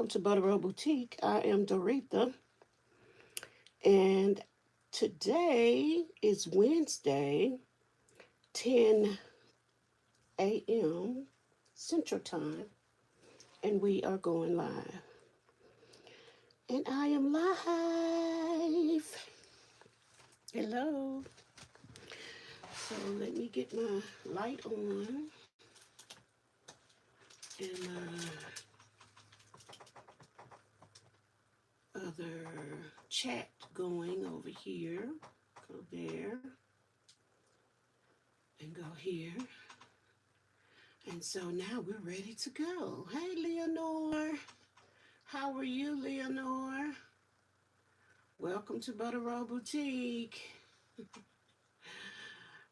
welcome to Butterrollboutique. I am Doretha, and today is Wednesday, 10 a.m. Central Time, and we are going live. And I am live. Hello. So let me get my light on and my other chat going over here. Go there and go here. And so now we're ready to go. Hey, Leonore. How are you, Leonore? Welcome to Butterroll Boutique.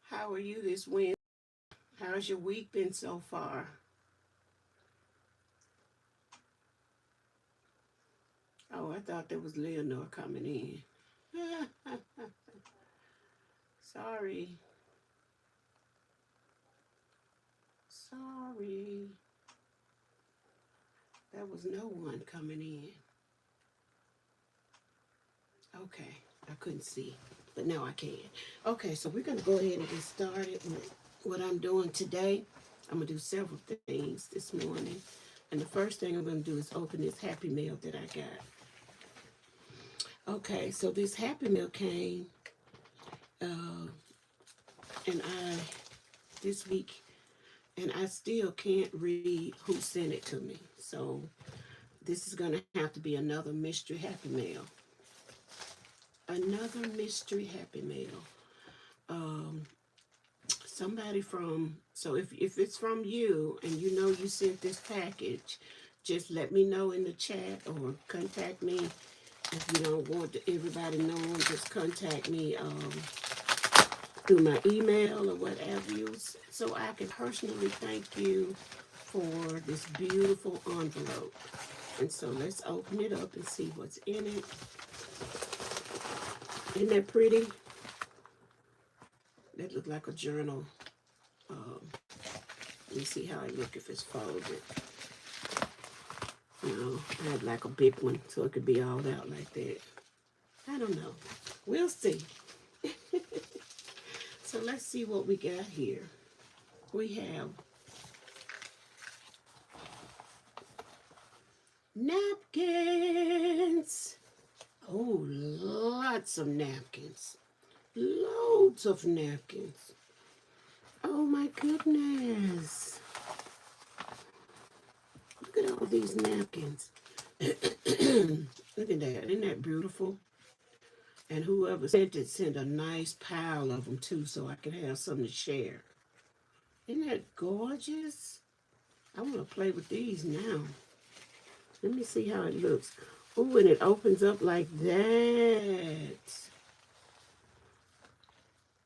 How are you this Wednesday? How's your week been so far? Oh, I thought there was Leonore coming in. Sorry. Sorry. There was no one coming in. Okay, I couldn't see, but now I can. Okay, so we're going to go ahead and get started with what I'm doing today. I'm going to do several things this morning. And the first thing I'm going to do is open this Happy Meal that I got. Okay, so this Happy Meal came, and this week, and I still can't read who sent it to me. So this is going to have to be another mystery Happy Meal. Another mystery Happy Meal. Somebody from, so if it's from you and you know you sent this package, just let me know in the chat or contact me. If you don't want everybody knowing, just contact me through my email or whatever you, so I can personally thank you for this beautiful envelope. And so let's open it up and see what's in it. Isn't that pretty? That looked like a journal. Let me see how it look if it's folded. No, I had like a big one so it could be all out like that. I don't know. We'll see. So let's see what we got here. We have napkins. Oh, lots of napkins. Loads of napkins. Oh my goodness. Look at all these napkins. Look at that. Isn't that beautiful? And whoever sent it sent a nice pile of them too so I can have something to share. Isn't that gorgeous? I want to play with these now. Let me see how it looks. Oh, and it opens up like that.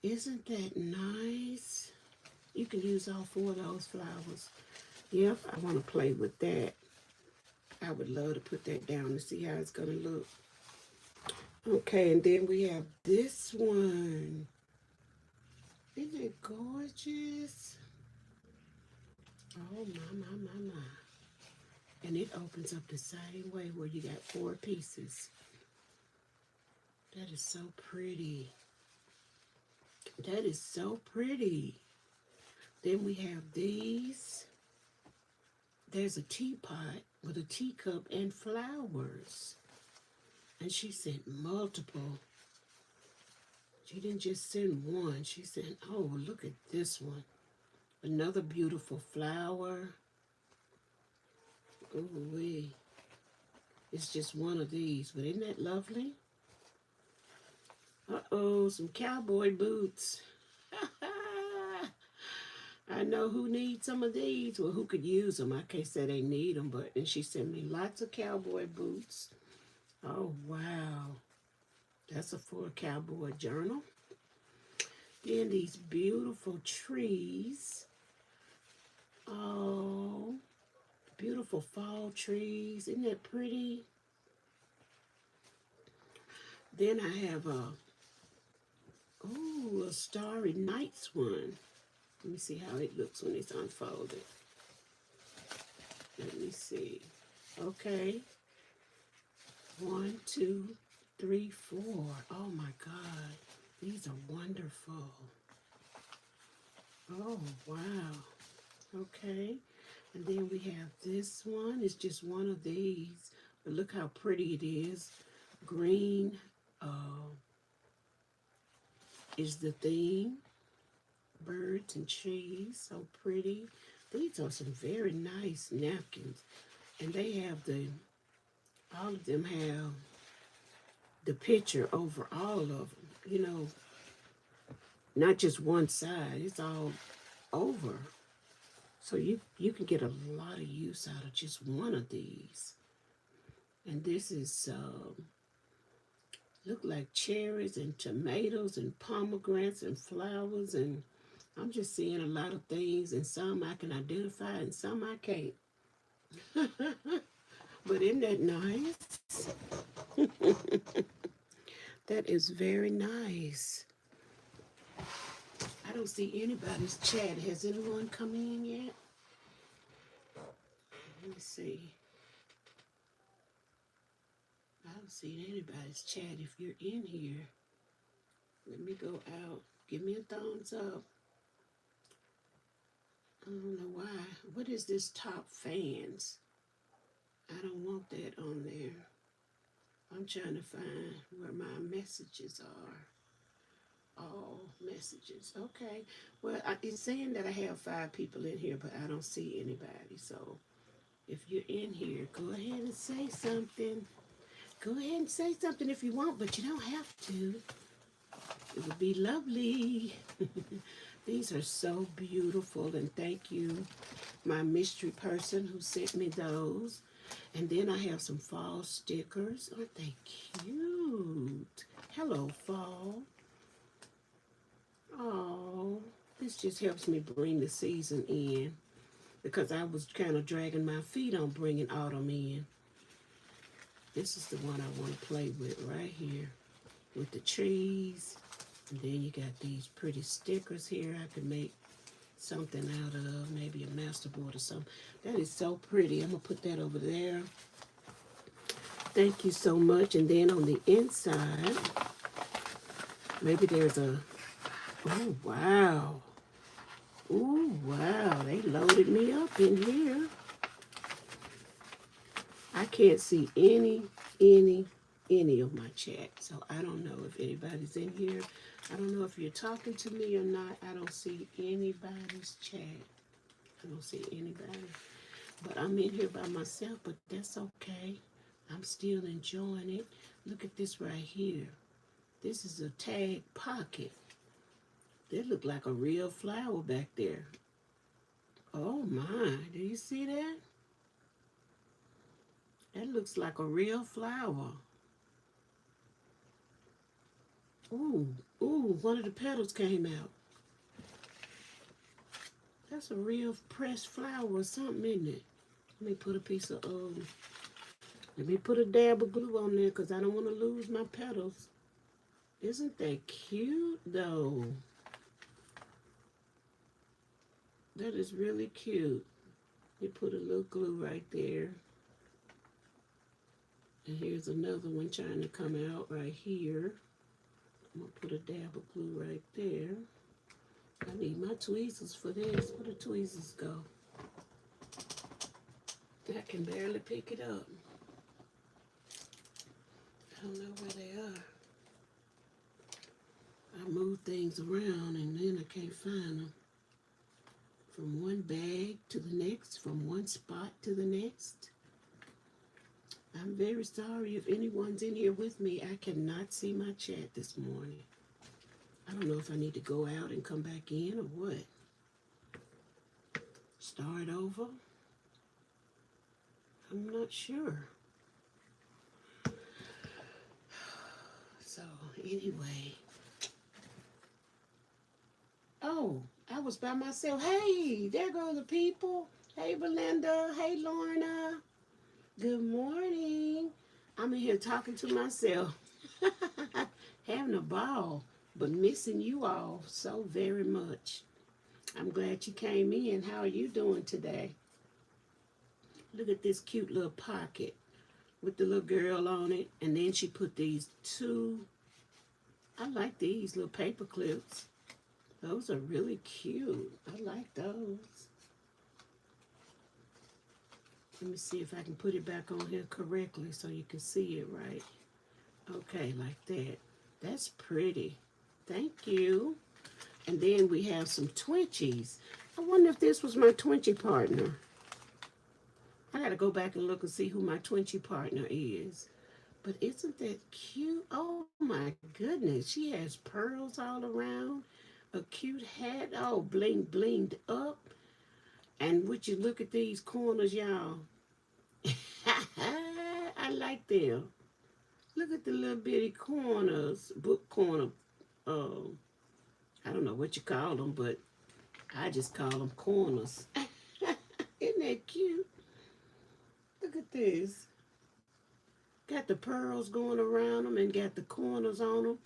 Isn't that nice? You can use all 4 of those flowers. Yep, I want to play with that. I would love to put that down and see how it's going to look. Okay, and then we have this one. Isn't it gorgeous? Oh, my. And it opens up the same way where you got 4 pieces. That is so pretty. That is so pretty. Then we have these. There's a teapot with a teacup and flowers. And she sent multiple. She didn't just send one. She sent, oh, look at this one. Another beautiful flower. Ooh-wee. It's just one of these, but isn't that lovely? Uh-oh, some cowboy boots. I know who needs some of these. Well, who could use them? I can't say they need them, but, and she sent me lots of cowboy boots. Oh, wow. That's for a cowboy journal. Then these beautiful trees. Oh, beautiful fall trees. Isn't that pretty? Then I have a Starry Nights one. Let me see how it looks when it's unfolded. Let me see. Okay. 1, 2, 3, 4. Oh my God. These are wonderful. Oh, wow. Okay. And then we have this one. It's just one of these. But look how pretty it is. Green is the theme. Birds and trees. So pretty. These are some very nice napkins. And they have all of them have the picture over all of them. You know, not just one side. It's all over. So you can get a lot of use out of just one of these. And this is look like cherries and tomatoes and pomegranates and flowers, and I'm just seeing a lot of things, and some I can identify and some I can't. But isn't that nice? That is very nice. I don't see anybody's chat. Has anyone come in yet? Let me see. I don't see anybody's chat. If you're in here, let me go out. Give me a thumbs up. I don't know why. What is this top fans? I don't want that on there. I'm trying to find where my messages are. All messages. Okay. Well, it's saying that I have 5 people in here, but I don't see anybody. So if you're in here, go ahead and say something. Go ahead and say something if you want, but you don't have to. It would be lovely. These are so beautiful, and thank you, my mystery person who sent me those. And then I have some fall stickers. Aren't they cute? Hello, fall. Oh, this just helps me bring the season in, because I was kind of dragging my feet on bringing autumn in. This is the one I want to play with right here with the trees. And then you got these pretty stickers here I can make something out of, maybe a masterboard or something. That is so pretty. I'm going to put that over there. Thank you so much. And then on the inside, maybe there's a, oh, wow. Oh, wow. They loaded me up in here. I can't see any of my chat. So I don't know if anybody's in here. I don't know if you're talking to me or not. I don't see anybody's chat. I don't see anybody. But I'm in here by myself, but that's okay. I'm still enjoying it. Look at this right here. This is a tag pocket. That look like a real flower back there. Oh my, do you see that? That looks like a real flower. Ooh, ooh, one of the petals came out. That's a real pressed flower or something, isn't it? Let me put a piece of, let me put a dab of glue on there because I don't want to lose my petals. Isn't that cute, though? That is really cute. You put a little glue right there. And here's another one trying to come out right here. I'm going to put a dab of glue right there. I need my tweezers for this. Where the tweezers go? I can barely pick it up. I don't know where they are. I move things around and then I can't find them. From one bag to the next, from one spot to the next. I'm very sorry if anyone's in here with me. I cannot see my chat this morning. I don't know if I need to go out and come back in or what. Start over? I'm not sure. So, anyway. Oh, I was by myself. Hey, there go the people. Hey, Belinda. Hey, Lorna. Good morning. I'm in here talking to myself. Having a ball, but missing you all so very much. I'm glad you came in. How are you doing today? Look at this cute little pocket with the little girl on it. And then she put these two, I like these little paper clips. Those are really cute. I like those. Let me see if I can put it back on here correctly so you can see it right. Okay, like that. That's pretty. Thank you. And then we have some Twinchies. I wonder if this was my Twinchie partner. I gotta go back and look and see who my Twinchie partner is. But isn't that cute? Oh my goodness. She has pearls all around. A cute hat. Oh, bling blinged up. And would you look at these corners, y'all? I like them. Look at the little bitty corners, book corner. Um, I don't know what you call them, but I just call them corners. Isn't that cute? Look at this. Got the pearls going around them and got the corners on them.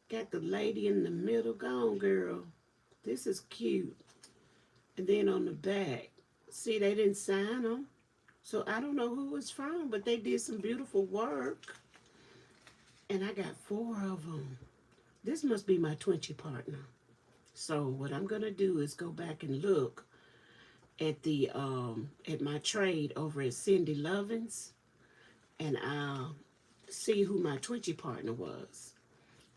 Got the lady in the middle. Go on, girl. This is cute. And then on the back, see, they didn't sign them. So I don't know who it's from, but they did some beautiful work. And I got 4 of them. This must be my Twinchie partner. So what I'm gonna do is go back and look at the at my trade over at Cindy Lovin's, and I'll see who my Twinchie partner was.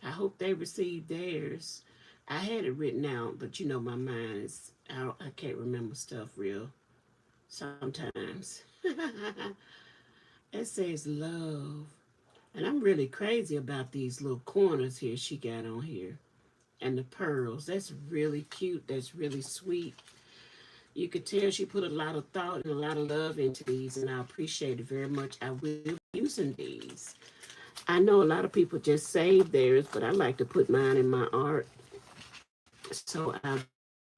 I hope they received theirs. I had it written out, but you know my mind is I can't remember stuff real sometimes. It says love. And I'm really crazy about these little corners here she got on here. And the pearls. That's really cute. That's really sweet. You could tell she put a lot of thought and a lot of love into these, and I appreciate it very much. I will be using these. I know a lot of people just save theirs, but I like to put mine in my art. So I'll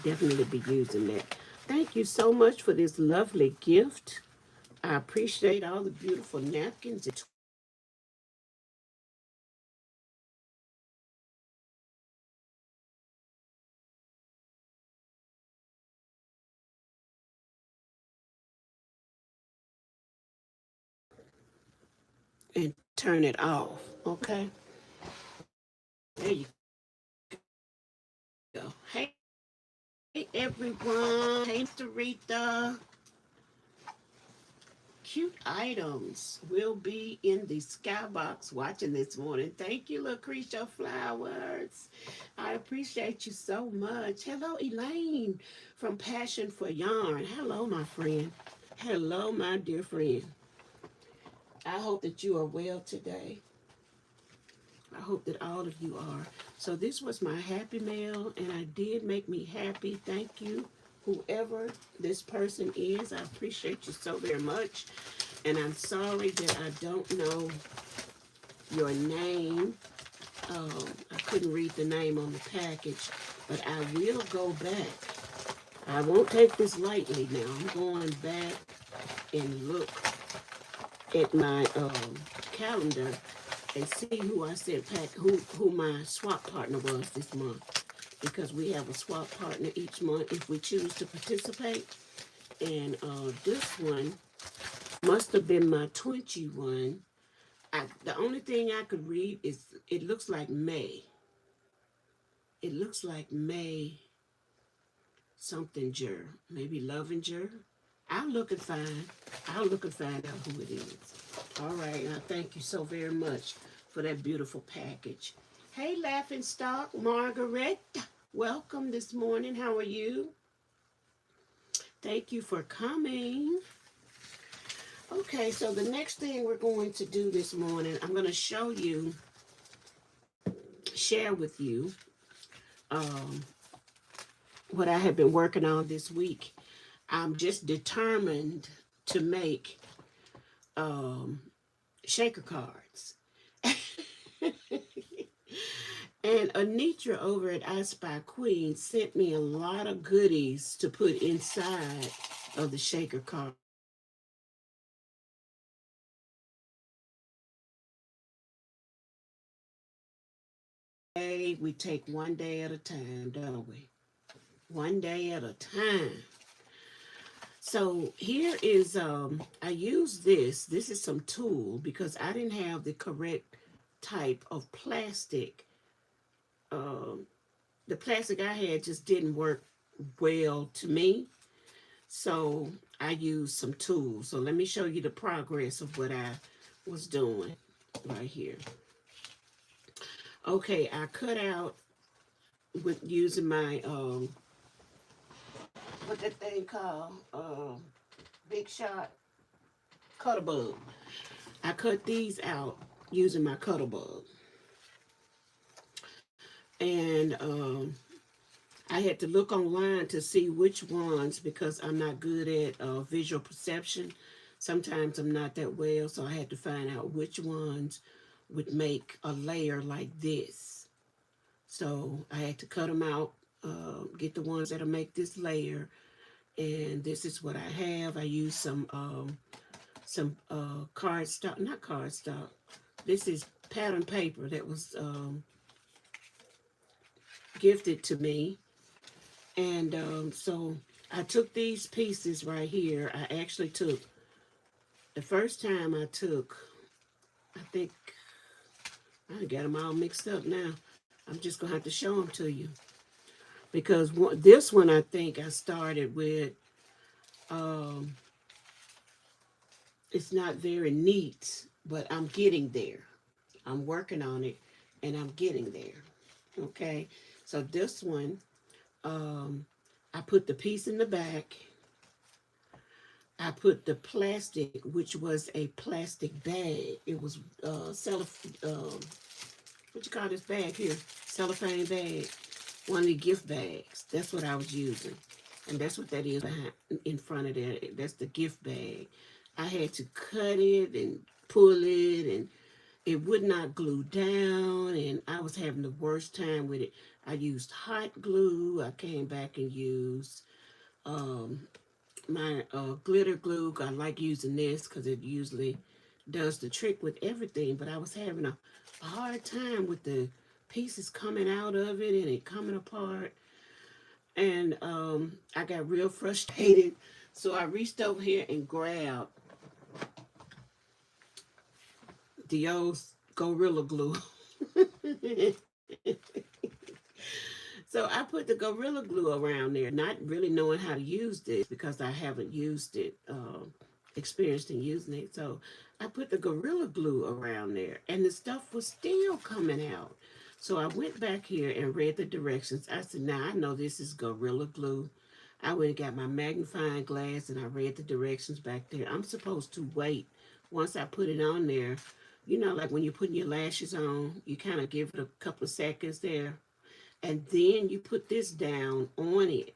definitely be using that. Thank you so much for this lovely gift. I appreciate all the beautiful napkins and turn it off. Okay. There you go. Hey everyone. Hey Mr. Rita. Cute items will be in the skybox watching this morning. Thank you, Lucretia Flowers. I appreciate you so much. Hello, Elaine from Passion for Yarn. Hello, my friend. Hello, my dear friend. I hope that you are well today. I hope that all of you are. So this was my happy mail, and I did make me happy. Thank you, whoever this person is. I appreciate you so very much. And I'm sorry that I don't know your name. I couldn't read the name on the package, but I will go back. I won't take this lightly now. I'm going back and look at my calendar and see who I said who my swap partner was this month, because we have a swap partner each month if we choose to participate. And this one must have been my Twinchie one. The only thing I could read is it looks like May. It looks like May something Jer, maybe Lovinger. I'll look and find. I'll look and find out who it is. All right, I thank you so very much for that beautiful package. Hey, Laughing Stock, Margaret. Welcome this morning. How are you? Thank you for coming. Okay, so the next thing we're going to do this morning, I'm going to show you, share with you what I have been working on this week. I'm just determined to make shaker cards. And Anitra over at I Spy Queen sent me a lot of goodies to put inside of the shaker card. We take one day at a time, don't we? One day at a time. So here is I use this. This is some tool because I didn't have the correct type of plastic. Um, the plastic I had just didn't work well to me. So I used some tools. So let me show you the progress of what I was doing right here. Okay, I cut out with using my what that thing called Big Shot cutter bug. I cut these out using my cutter bug, and I had to look online to see which ones because I'm not good at visual perception. Sometimes I'm not that well, so I had to find out which ones would make a layer like this. So I had to cut them out, get the ones that'll make this layer, and this is what I have. I used some cardstock, not cardstock. This is pattern paper that was gifted to me. And so I took these pieces right here. I actually took, the first time I took, I think, I got them all mixed up now. I'm just going to have to show them to you. Because this one I think I started with, um, it's not very neat, but I'm getting there. I'm working on it and I'm getting there. Okay. So this one, um, I put the piece in the back. I put the plastic, which was a plastic bag. It was what you call this bag here? Cellophane bag. One of the gift bags. That's what I was using. And that's what that is behind in front of that. That's the gift bag. I had to cut it and pull it, and it would not glue down, and I was having the worst time with it. I used hot glue. I came back and used um, my glitter glue. I like using this because it usually does the trick with everything, but I was having a hard time with the pieces coming out of it and it coming apart. And I got real frustrated. So I reached over here and grabbed the old Gorilla Glue. So I put the Gorilla Glue around there, not really knowing how to use this because I haven't used it, experienced in using it. So I put the Gorilla Glue around there, and the stuff was still coming out. So I went back here and read the directions. I said, now I know this is Gorilla Glue. I went and got my magnifying glass and I read the directions back there. I'm supposed to wait once I put it on there. You know, like when you're putting your lashes on, you kind of give it a couple of seconds there. And then you put this down on it.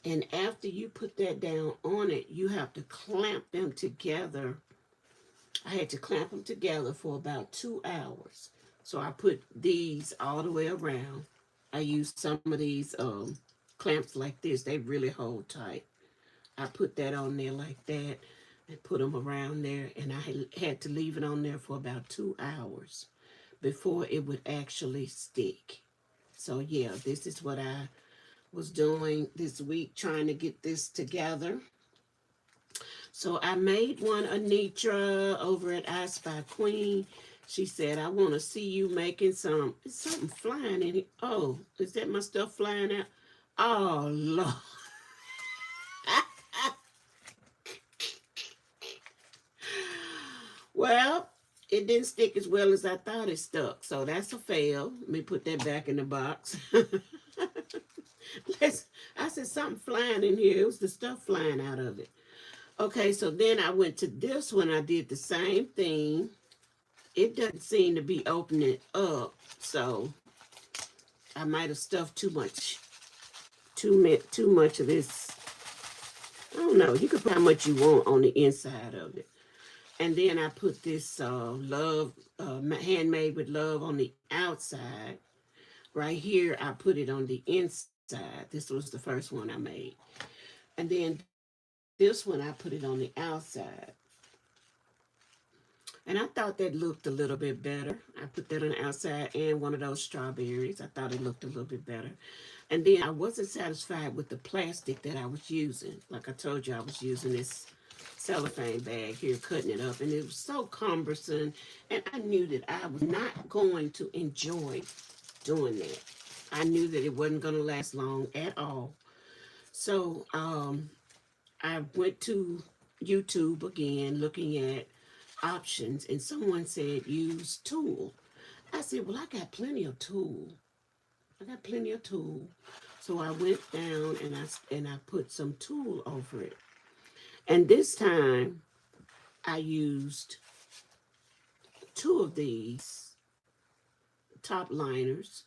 And after you put that down on it, you have to clamp them together. I had to clamp them together for about 2 hours. So I put these all the way around. I used some of these clamps like this. They really hold tight. I put that on there like that and put them around there. And I had to leave it on there for about 2 hours before it would actually stick. So yeah, this is what I was doing this week, trying to get this together. So I made one Anitra over at I Spy Queen. She said, I want to see you making some, is something flying in here. Oh, is that my stuff flying out? Oh, Lord. Well, it didn't stick as well as I thought it stuck. So that's a fail. Let me put that back in the box. I said something flying in here. It was the stuff flying out of it. Okay, so then I went to this one. I did the same thing. It doesn't seem to be opening up. So I might have stuffed too much of this. I don't know. You can put how much you want on the inside of it. And then I put this love, handmade with love on the outside. Right here, I put it on the inside. This was the first one I made. And then this one, I put it on the outside. And I thought that looked a little bit better. I put that on the outside and one of those strawberries. I thought it looked a little bit better. And then I wasn't satisfied with the plastic that I was using. Like I told you, I was using this cellophane bag here, cutting it up. And it was so cumbersome. And I knew that I was not going to enjoy doing that. I knew that it wasn't going to last long at all. So I went to YouTube again, looking at options, and someone said use tulle. I said, well, I got plenty of tulle. I got plenty of tulle. So I went down and I put some tulle over it. And this time I used two of these top liners.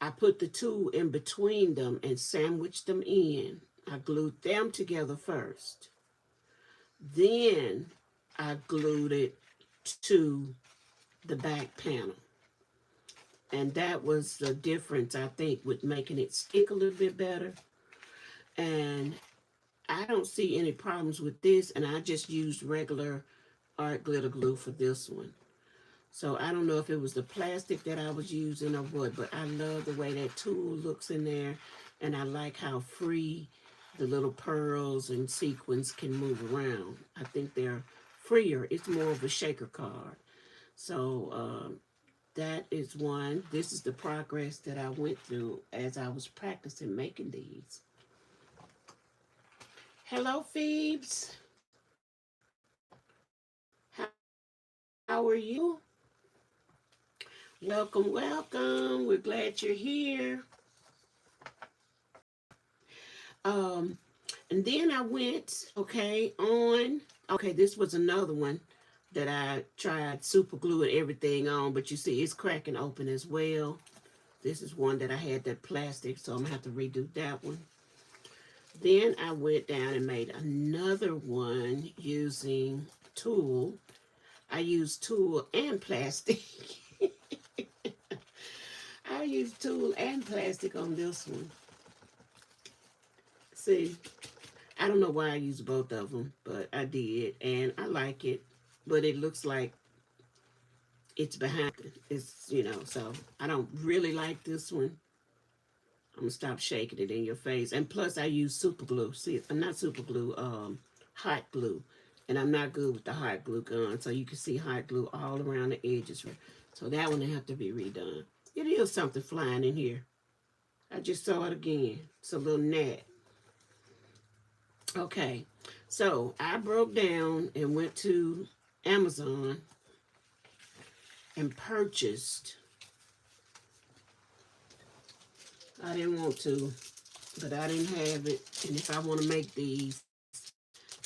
I put the tulle in between them and sandwiched them in. I glued them together first. Then I glued it to the back panel. And that was the difference, I think, with making it stick a little bit better. And I don't see any problems with this. And I just used regular art glitter glue for this one. So I don't know if it was the plastic that I was using or what, but I love the way that tulle looks in there. And I like how free the little pearls and sequins can move around. I think they're freer. It's more of a shaker card. So that is one. This is the progress that I went through as I was practicing making these. Hello, Phoebes. How are you? Welcome, welcome. We're glad you're here. And then I went, okay, this was another one that I tried super glue and everything on, but you see it's cracking open as well. This is one that I had that plastic, so I'm gonna have to redo that one. Then I went down and made another one using tulle. I used tulle and plastic. I used tulle and plastic on this one. See, I don't know why I used both of them, but I did, and I like it. But it looks like it's behind it. It's, so I don't really like this one. I'm gonna stop shaking it in your face. And plus I use super glue. See, I'm not super glue, hot glue. And I'm not good with the hot glue gun. So you can see hot glue all around the edges. So that one will have to be redone. It is something flying in here. I just saw it again. It's a little gnat. Okay, so I broke down and went to Amazon and purchased. I didn't want to, but I didn't have it. And if I want to make these,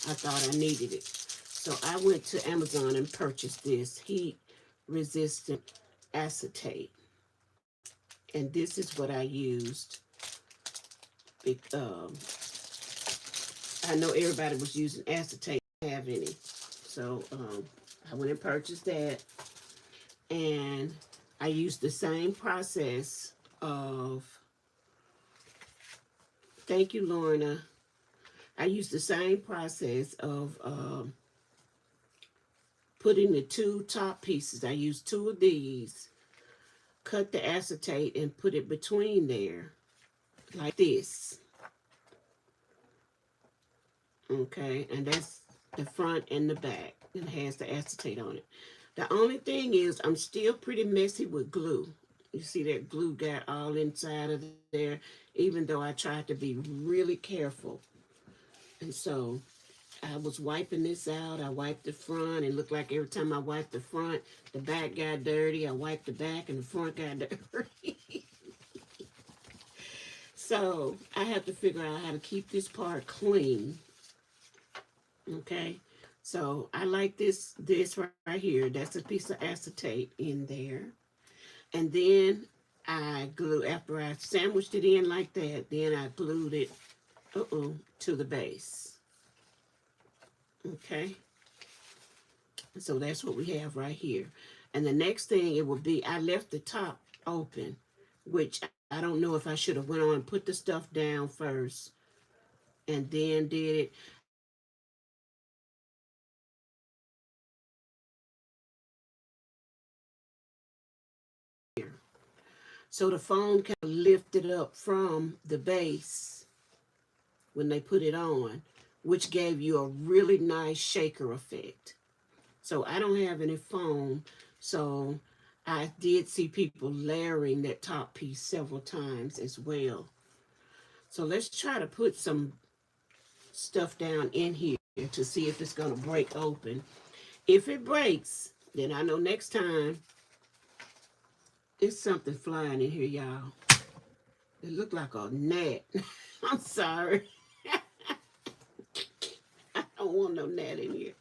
I thought I needed it. So I went to Amazon and purchased this heat resistant acetate. And this is what I used. I know everybody was using acetate. I didn't have any. So I went and purchased that. And I used the same process of, thank you, Lorna. I used the same process of putting the two top pieces. I used two of these, cut the acetate and put it between there, like this. Okay, and that's the front and the back. It has the acetate on it. The only thing is I'm still pretty messy with glue. You see that glue got all inside of there, even though I tried to be really careful. And so I was wiping this out. I wiped the front, and it looked like every time I wiped the front, the back got dirty. I wiped the back, and the front got dirty. So I have to figure out how to keep this part clean. Okay, so I like this right here. That's a piece of acetate in there. And then I glue, after I sandwiched it in like that, then I glued it, to the base. Okay, so that's what we have right here. And the next thing it will be, I left the top open, which I don't know if I should have went on and put the stuff down first and then did it. So the foam kind of lifted up from the base when they put it on, which gave you a really nice shaker effect. So I don't have any foam, so I did see people layering that top piece several times as well. So let's try to put some stuff down in here to see if it's going to break open. If it breaks, then I know next time there's something flying in here, y'all. It looked like a gnat. I'm sorry. I don't want no gnat in here.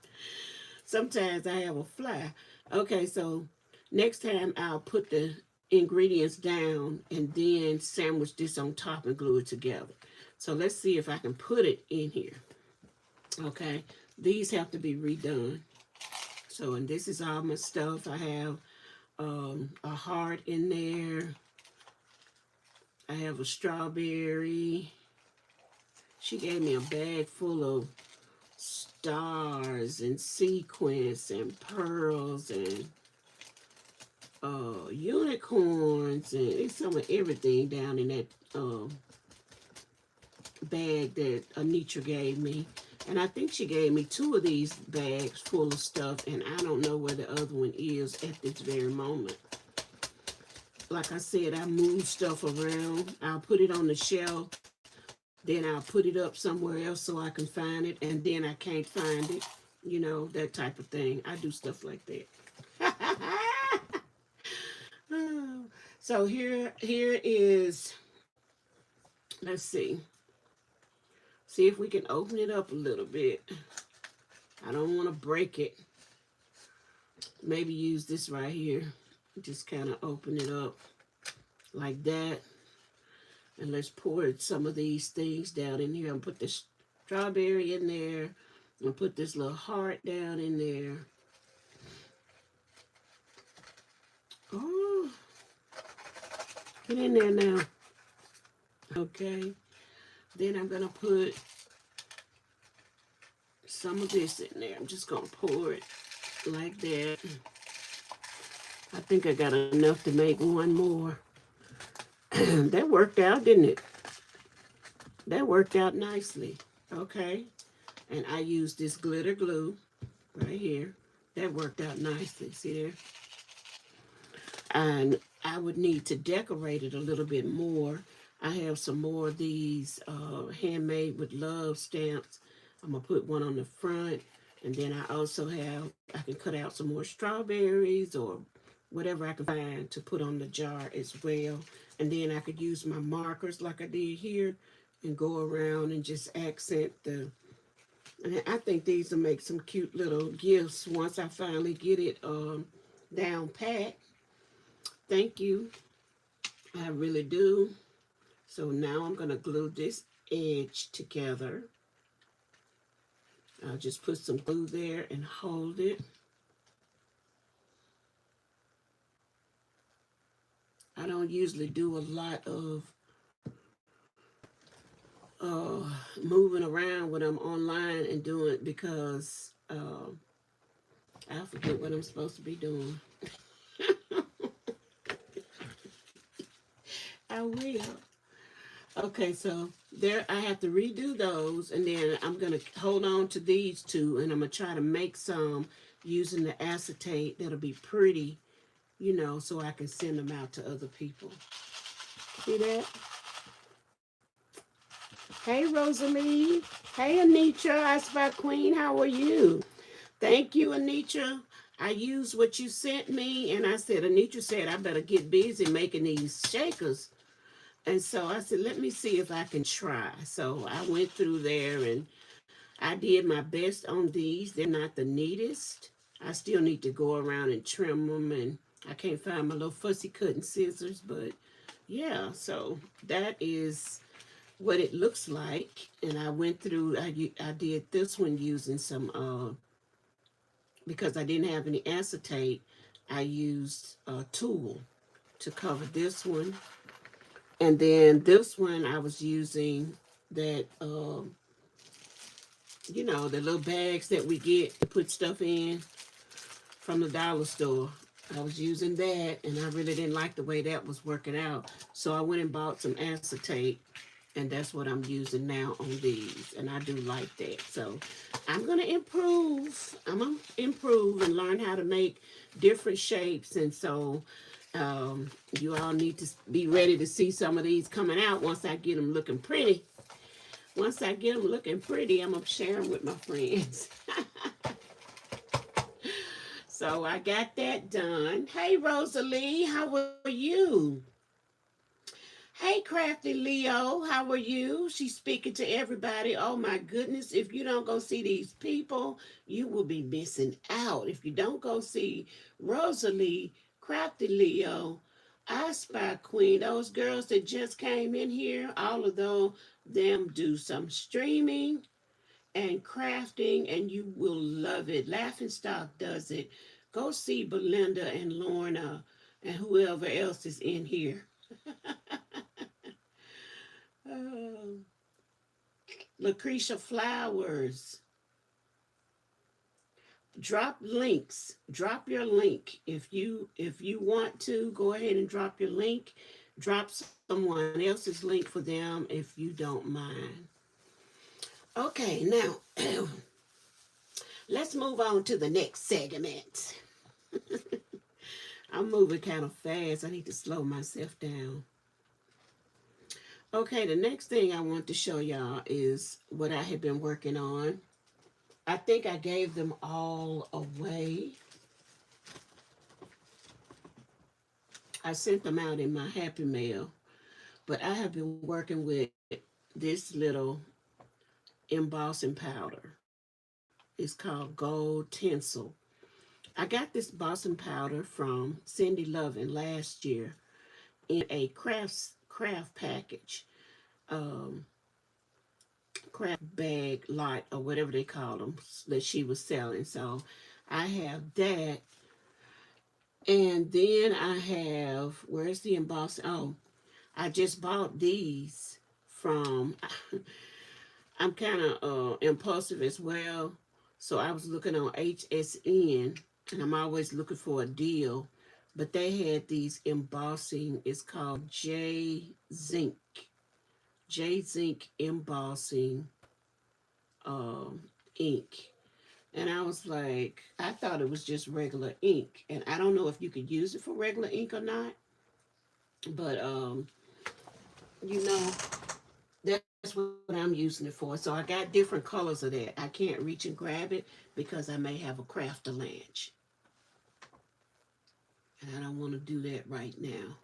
Sometimes I have a fly. Okay, so next time I'll put the ingredients down and then sandwich this on top and glue it together. So let's see if I can put it in here. Okay, these have to be redone. So, and this is all my stuff. I have a heart in there. I have a strawberry. She gave me a bag full of stars and sequins and pearls and unicorns, and it's some of everything down in that bag that Anitra gave me. And I think she gave me 2 of these bags full of stuff, and I don't know where the other one is at this very moment. Like I said, I move stuff around. I'll put it on the shelf, then I'll put it up somewhere else so I can find it, and then I can't find it. You know, that type of thing. I do stuff like that. So here is, let's see. See if we can open it up a little bit. I don't want to break it. Maybe use this right here. Just kind of open it up like that. And let's pour some of these things down in here. I'll put the strawberry in there. I'll put this little heart down in there. Oh, get in there now. Okay. Then I'm going to put some of this in there. I'm just going to pour it like that. I think I got enough to make one more. That worked out, didn't it? That worked out nicely. Okay. And I used this glitter glue right here. That worked out nicely. See there? And I would need to decorate it a little bit more. I have some more of these handmade with love stamps. I'm going to put one on the front. And then I also have, I can cut out some more strawberries or whatever I can find to put on the jar as well. And then I could use my markers like I did here and go around and just accent the, and I think these will make some cute little gifts once I finally get it down pat. Thank you. I really do. So now I'm going to glue this edge together. I'll just put some glue there and hold it. I don't usually do a lot of moving around when I'm online and doing it because I forget what I'm supposed to be doing. I will. Okay, so there I have to redo those, and then I'm going to hold on to these 2, and I'm going to try to make some using the acetate that'll be pretty, you know, so I can send them out to other people. See that? Hey, Rosalie. Hey, Anitra, I Spy Queen. How are you? Thank you, Anitra. I used what you sent me, and I said, Anitra said, I better get busy making these shakers. And so I said, let me see if I can try. So I went through there, and I did my best on these. They're not the neatest. I still need to go around and trim them, and I can't find my little fussy cutting scissors, but yeah, so that is what it looks like. And I went through, I did this one using some, because I didn't have any acetate, I used a tool to cover this one. And then this one I was using that, you know, the little bags that we get to put stuff in from the dollar store. I was using that, and I really didn't like the way that was working out. So I went and bought some acetate, and that's what I'm using now on these. And I do like that. So I'm going to improve. I'm going to improve and learn how to make different shapes. And so you all need to be ready to see some of these coming out once I get them looking pretty. Once I get them looking pretty, I'm going to share them with my friends. So I got that done. Hey, Rosalie, how are you? Hey, Crafty Leo, how are you? She's speaking to everybody. Oh my goodness, if you don't go see these people, you will be missing out. If you don't go see Rosalie, Crafty Leo, I Spy Queen, those girls that just came in here, all of them do some streaming and crafting, and you will love it. Laughing Stock does it. Go see Belinda and Lorna and whoever else is in here. Oh, Lucretia Flowers. Drop links. Drop your link. If you want to, go ahead and drop your link. Drop someone else's link for them if you don't mind. Okay, now let's move on to the next segment. I'm moving kind of fast. I need to slow myself down. Okay, the next thing I want to show y'all is what I have been working on. I think I gave them all away. I sent them out in my Happy Mail. But I have been working with this little embossing powder. It's called Gold Tinsel. I got this embossing powder from Cindy Lovin last year in a craft package, um, craft bag lot or whatever they call them that she was selling. So I have that, and then I have where's the embossing? Oh, I just bought these from. I'm kind of impulsive as well, so I was looking on HSN, and I'm always looking for a deal. But they had these embossing. It's called J Zinc embossing um, ink. And I was like, I thought it was just regular ink, and I don't know if you could use it for regular ink or not. But you know, that's what I'm using it for. So I got different colors of that. I can't reach and grab it because I may have a crafter lunch, and I don't want to do that right now.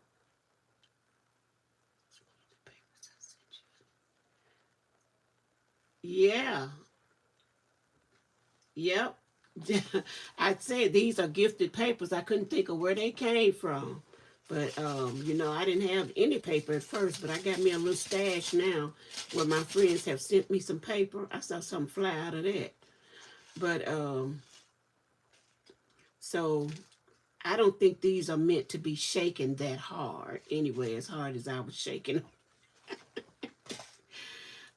Yeah, yep. I'd say these are gifted papers. I couldn't think of where they came from. But I didn't have any paper at first, but I got me a little stash now where my friends have sent me some paper. I saw something fly out of that. But so I don't think these are meant to be shaken that hard. Anyway, as hard as I was shaking.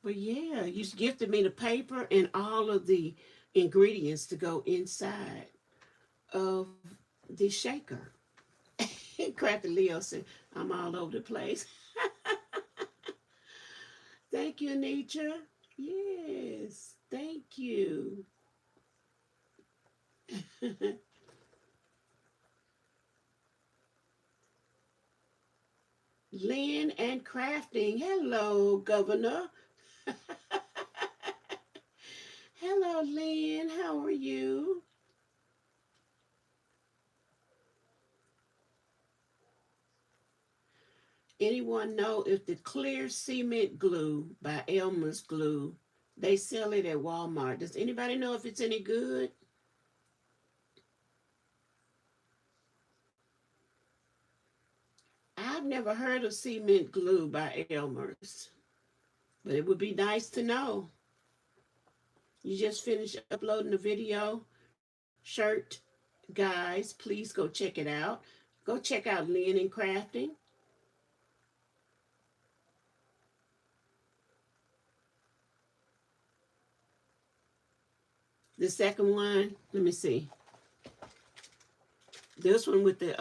But yeah, you gifted me the paper and all of the ingredients to go inside of the shaker. Crafty Leo said, I'm all over the place. Thank you, Nature. Yes, thank you. Lynn and Crafting. Hello, Governor. Hello, Lynn. How are you? Anyone know if the clear cement glue by Elmer's Glue, they sell it at Walmart? Does anybody know if it's any good? I've never heard of cement glue by Elmer's, but it would be nice to know. You just finished uploading the video shirt. Guys, please go check it out. Go check out Lynn and Crafting. The second one, let me see. This one with the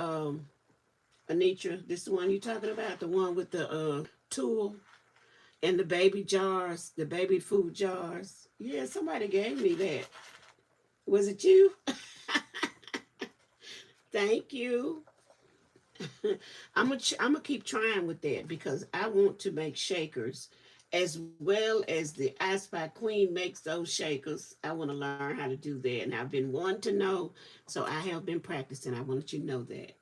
Anitra, this the one you talking about? The one with the tool and the baby jars, the baby food jars. Yeah, somebody gave me that. Was it you? Thank you. I'm gonna keep trying with that because I want to make shakers as well as the I Spy Queen makes those shakers. I want to learn how to do that, and I've been wanting to know, so I have been practicing. I want you to know that.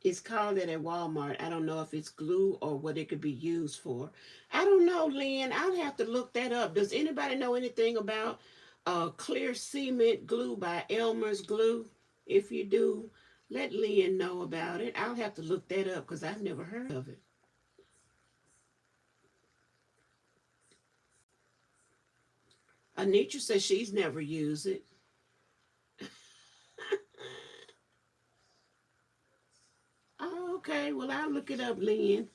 It's called it at Walmart. I don't know if it's glue or what it could be used for. I don't know, Lynn. I'll have to look that up. Does anybody know anything about clear cement glue by Elmer's Glue? If you do, let Lynn know about it. I'll have to look that up because I've never heard of it. Anitra says she's never used it. Oh, okay. Well, I'll look it up, Lynn.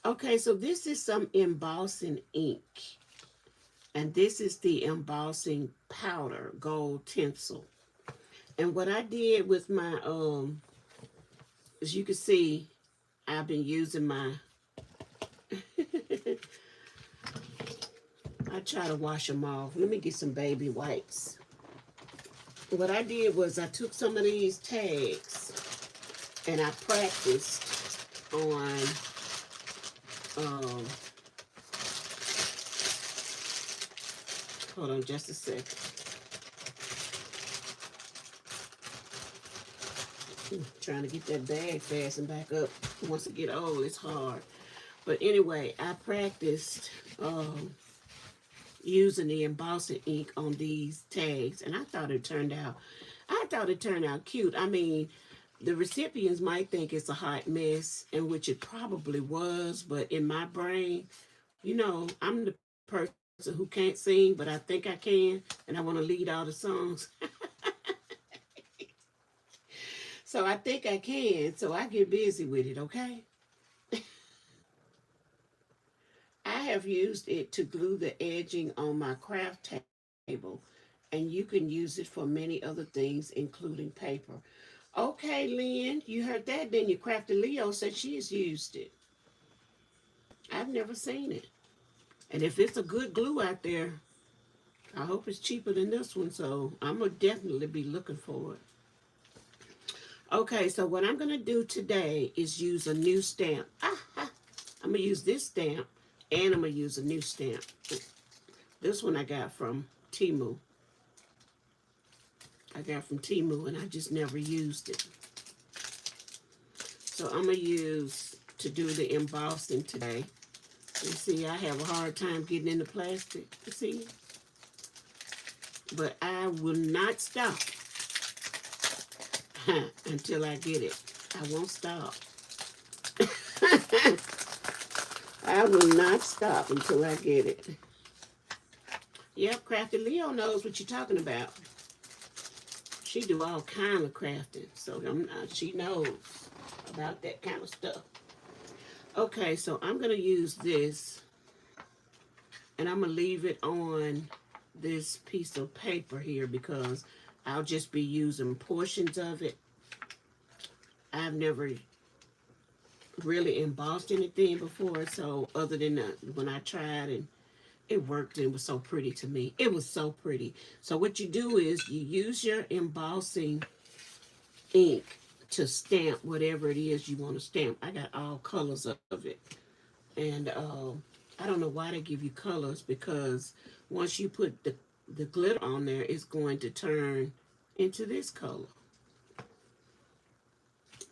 Okay, so this is some embossing ink. And this is the embossing powder, gold tinsel. And what I did with my, as you can see, I've been using my, I try to wash them off. Let me get some baby wipes. What I did was I took some of these tags and I practiced on, um, hold on just a second. Trying to get that bag fastened back up. Once it get old, it's hard. But anyway, I practiced using the embossing ink on these tags, and I thought it turned out cute. I mean, the recipients might think it's a hot mess, and which it probably was, but in my brain, I'm the person who can't sing, but I think I can, and I want to lead all the songs. So I think I can, so I get busy with it, okay? I have used it to glue the edging on my craft table, and you can use it for many other things, including paper. Okay, Lynn, you heard that, didn't you? Crafty Leo said she has used it. I've never seen it. And if it's a good glue out there, I hope it's cheaper than this one, so I'm going to definitely be looking for it. Okay, so what I'm going to do today is use a new stamp. I'm going to use this stamp, and I'm going to use a new stamp. This one I got from Temu. And I just never used it. So I'm going to use to do the embossing today. You see, I have a hard time getting into plastic. You see? But I will not stop until I get it. I won't stop. I will not stop until I get it. Yep, Crafty Leo knows what you're talking about. She do all kind of crafting, so she knows about that kind of stuff. Okay, so I'm going to use this, and I'm going to leave it on this piece of paper here because I'll just be using portions of it. I've never really embossed anything before, so other than when I tried and it worked, it was so pretty to me. It was so pretty. So what you do is you use your embossing ink to stamp whatever it is you want to stamp. I got all colors of it. And I don't know why they give you colors, because once you put the glitter on there, it's going to turn into this color.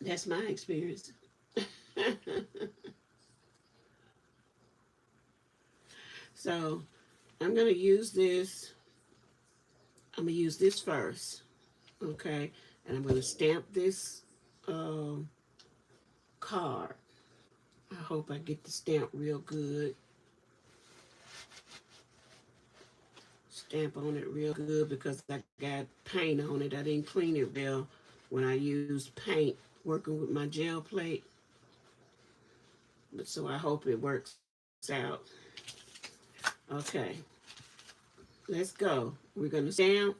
That's my experience. So I'm going to use this. I'm going to use this first. Okay. And I'm going to stamp this card. I hope I get the stamp real good. Stamp on it real good because I got paint on it. I didn't clean it well when I used paint working with my gel plate. But so I hope it works out. Okay. Let's go. We're going to stamp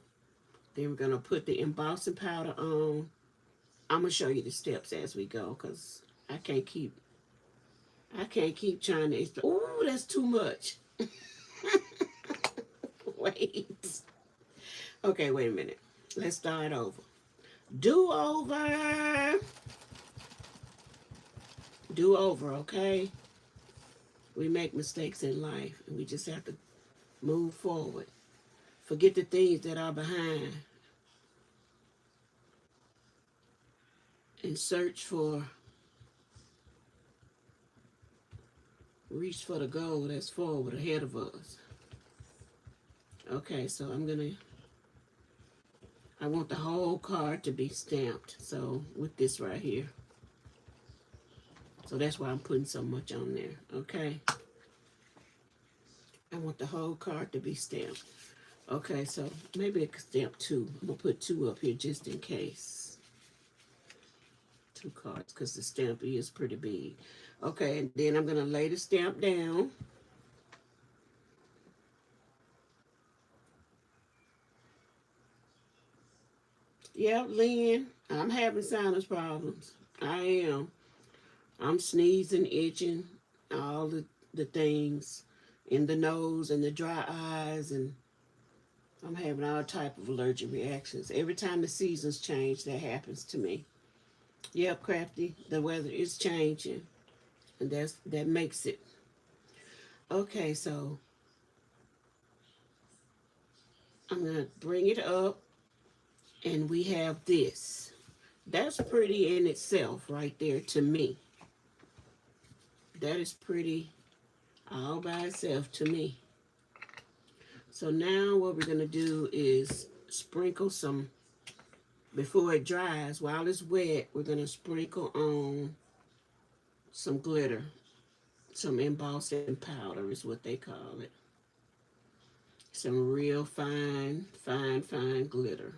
Then we're going to put the embossing powder on. I'm going to show you the steps as we go because I can't keep trying to. Oh, that's too much. Wait. Okay, wait a minute. Let's start over. Do over. Do over, okay? We make mistakes in life and we just have to move forward. Forget the things that are behind and reach for the goal that's forward ahead of us. Okay, so I want the whole card to be stamped. So with this right here. So that's why I'm putting so much on there, okay? I want the whole card to be stamped. Okay, so maybe I could stamp 2. I'm going to put 2 up here just in case. 2 cards because the stamp is pretty big. Okay, and then I'm going to lay the stamp down. Yep, Lynn, I'm having sinus problems. I am. I'm sneezing, itching, all the things in the nose and the dry eyes, and I'm having all type of allergic reactions. Every time the seasons change, that happens to me. Yep, Crafty, the weather is changing, and that makes it. Okay, so I'm going to bring it up, and we have this. That's pretty in itself right there to me. That is pretty all by itself to me. So now what we're going to do is sprinkle some, before it dries, while it's wet, we're going to sprinkle on some glitter. Some embossing powder is what they call it. Some real fine glitter.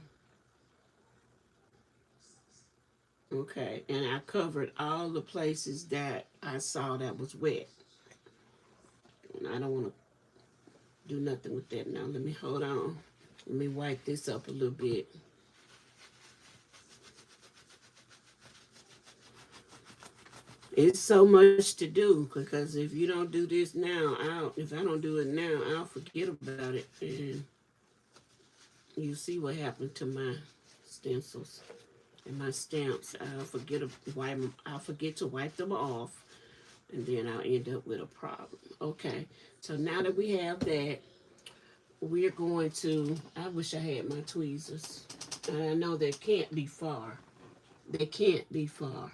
Okay, and I covered all the places that I saw that was wet. And I don't want to do nothing with that now. Let me hold on. Let me wipe this up a little bit. It's so much to do because if you don't do this now, if I don't do it now, I'll forget about it, and you see what happened to my stencils and my stamps. I'll forget to wipe them off, and then I'll end up with a problem. Okay, so now that we have that, we're going to. I wish I had my tweezers. I know they can't be far. They can't be far.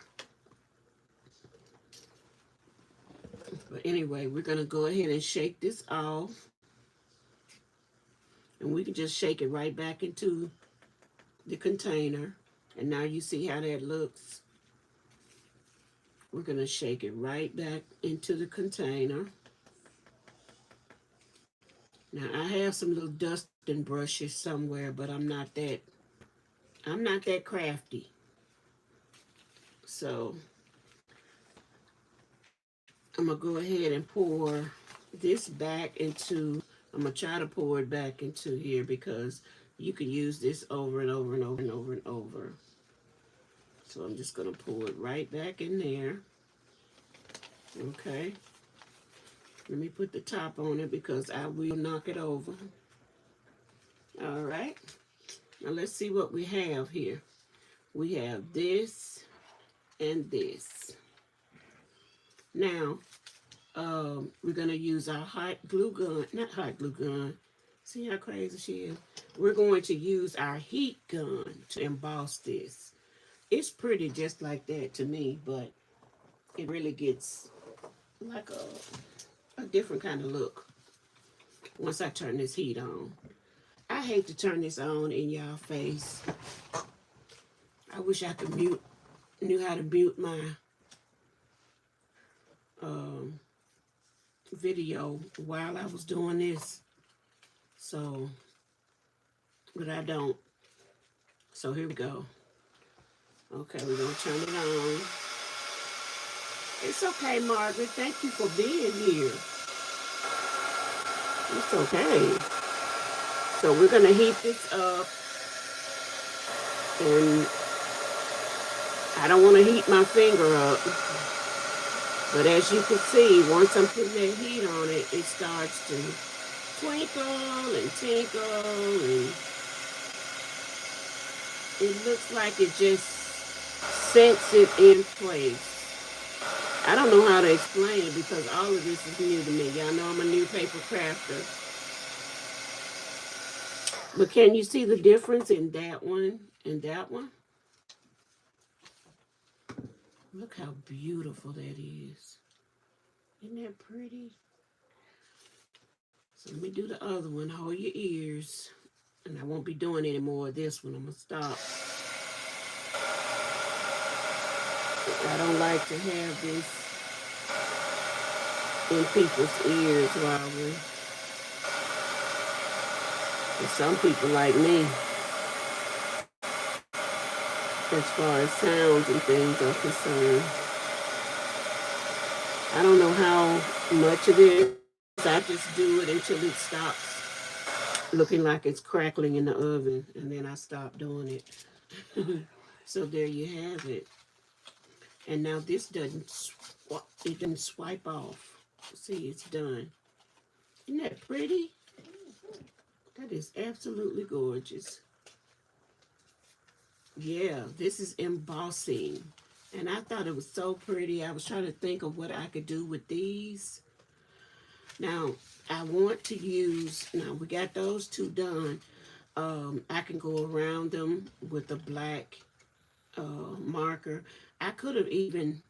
But anyway, we're going to go ahead and shake this off. And we can just shake it right back into the container. And now you see how that looks. We're going to shake it right back into the container. Now I have some little dusting brushes somewhere, but I'm not that crafty. So I'm going to go ahead and pour this back into, I'm going to try to pour it back into here because you can use this over and over and over and over and over. So I'm just going to pour it right back in there. Okay. Let me put the top on it because I will knock it over. All right. Now let's see what we have here. We have this and this. Now, we're going to use our hot glue gun. Not hot glue gun. See how crazy she is? We're going to use our heat gun to emboss this. It's pretty just like that to me, but it really gets like a different kind of look once I turn this heat on. I hate to turn this on in y'all face. I wish I could knew how to mute my video while I was doing this. So, but I don't. So here we go. Okay, we're going to turn it on. It's okay, Margaret. Thank you for being here. It's okay. So we're going to heat this up. And I don't want to heat my finger up. But as you can see, once I'm putting that heat on it, it starts to twinkle and tinkle, and it looks like it just sets it in place. I don't know how to explain it because all of this is new to me. Y'all know I'm a new paper crafter. But can you see the difference in that one and that one? Look how beautiful that is. Isn't that pretty? So let me do the other one. Hold your ears. And I won't be doing any more of this one. I'm going to stop. I don't like to have this in people's ears while we... And some people like me, as far as sounds and things are concerned. I don't know how much of this. I just do it until it stops looking like it's crackling in the oven, and then I stop doing it. So there you have it. And now this doesn't swipe off. See, it's done. Isn't that pretty? That is absolutely gorgeous. Yeah, this is embossing. And I thought it was so pretty. I was trying to think of what I could do with these. Now, I want to use, now we got those two done. I can go around them with a black marker. I could have even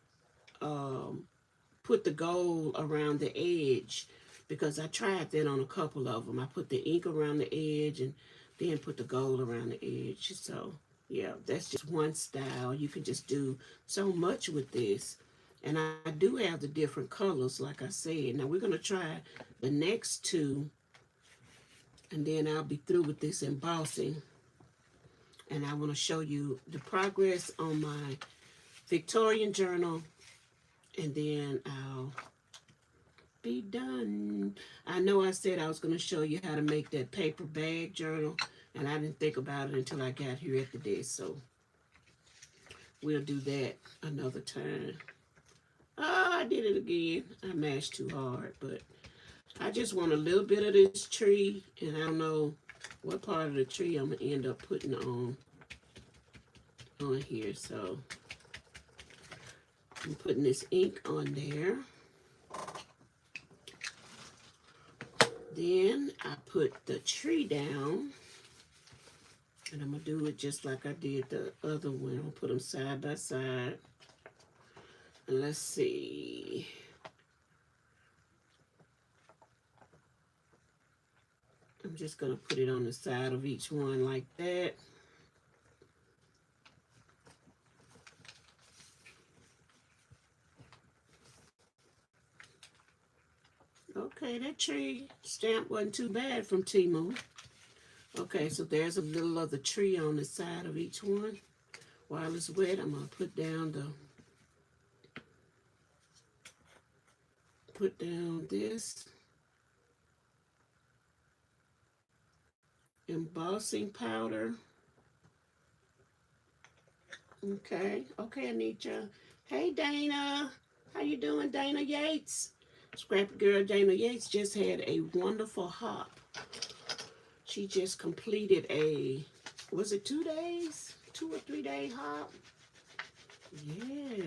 put the gold around the edge because I tried that on a couple of them. I put the ink around the edge and then put the gold around the edge. So, yeah, that's just one style. You can just do so much with this. And I do have the different colors, like I said. Now, we're going to try the next two, and then I'll be through with this embossing. And I want to show you the progress on my Victorian journal, and then I'll be done. I know I said I was going to show you how to make that paper bag journal, and I didn't think about it until I got here at the desk, so we'll do that another time. Oh, I did it again. I mashed too hard, but I just want a little bit of this tree, and I don't know what part of the tree I'm going to end up putting on here. So I'm putting this ink on there. Then I put the tree down, and I'm going to do it just like I did the other one. I'm going to put them side by side. And let's see. I'm just going to put it on the side of each one like that. Okay, that tree stamp wasn't too bad from Temu. Okay, so there's a little of the tree on the side of each one. While it's wet, I'm going to put down this embossing powder. Okay, Anitra. Hey, Dana. How you doing, Dana Yates? Scrappy Girl Dana Yates just had a wonderful hop. She just completed was it 2 days? 2 or 3 day hop? Yeah.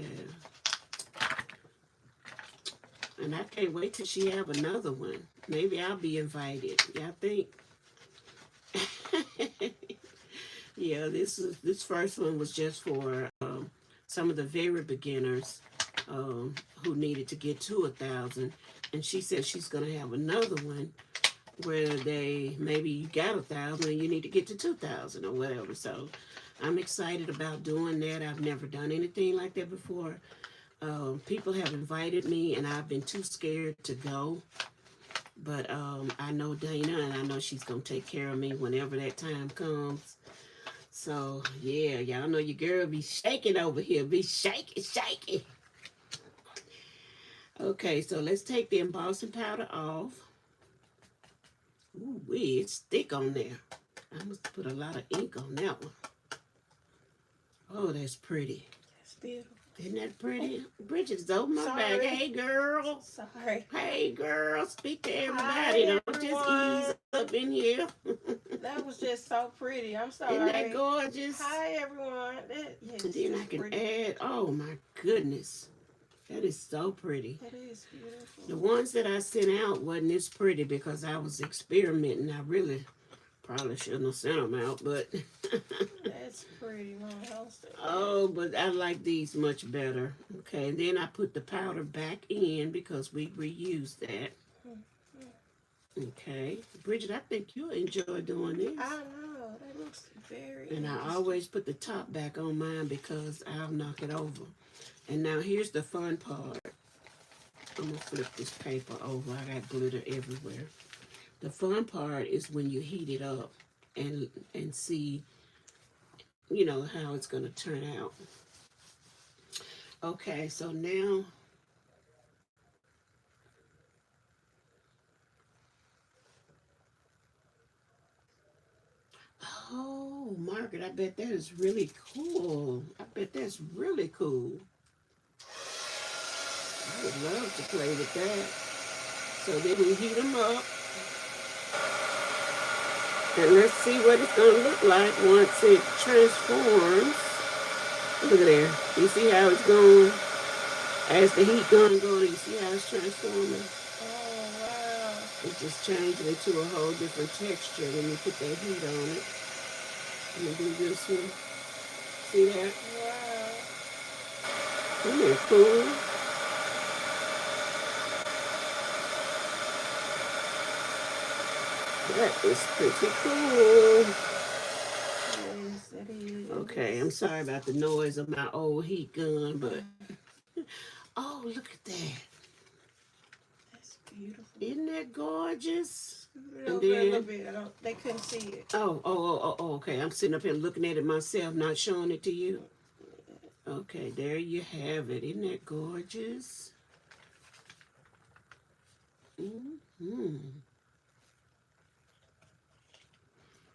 And I can't wait till she have another one. Maybe I'll be invited. Y'all think? Yeah, this first one was just for some of the very beginners who needed to get to 1,000. And she said she's going to have another one where maybe you got 1,000 and you need to get to 2,000 or whatever. So I'm excited about doing that. I've never done anything like that before. People have invited me, and I've been too scared to go. But I know Dana, and I know she's going to take care of me whenever that time comes. So, yeah, y'all know your girl be shaking over here. Be shaking, shaking. Okay, so let's take the embossing powder off. Ooh, it's thick on there. I must put a lot of ink on that one. Oh, that's pretty. That's beautiful. Isn't that pretty? Bridget's over my Sorry. back. Hey, girl. Sorry. Hey, girl. Speak to Hi, everybody. Don't just everyone. ease up in here. That was just so pretty. I'm Isn't that sorry. gorgeous? Hi, everyone. Yes, And then I can pretty. add, oh my goodness. That is so pretty. That is beautiful. The ones that I sent out wasn't as pretty because I was experimenting. I really probably shouldn't have sent them out, but That's pretty, Mama. oh, but I like these much better. Okay, and then I put the powder back in because we reused that. Okay, Bridget, I think you'll enjoy doing this. I know. That looks very And I always put the top back on mine because I'll knock it over. And now here's the fun part. I'm going to flip this paper over. I got glitter everywhere. The fun part is when you heat it up and see, you know, how it's going to turn out. Okay, so now oh, Margaret, I bet that is really cool. I bet that's really cool. I would love to play with that. So then we heat them up. And let's see what it's going to look like once it transforms. Look at there. You see how it's going? As the heat going, you see how it's transforming? Oh, wow. It's just changing it to a whole different texture when you put that heat on it. Let me do this one. See that? Wow. Isn't that cool? That is pretty cool. Yes, it is. Okay, I'm sorry about the noise of my old heat gun, but oh, look at that. That's beautiful. Isn't that gorgeous? A little bit. They couldn't see it. Oh, okay. I'm sitting up here looking at it myself, not showing it to you. Okay, there you have it. Isn't that gorgeous? Mm-hmm.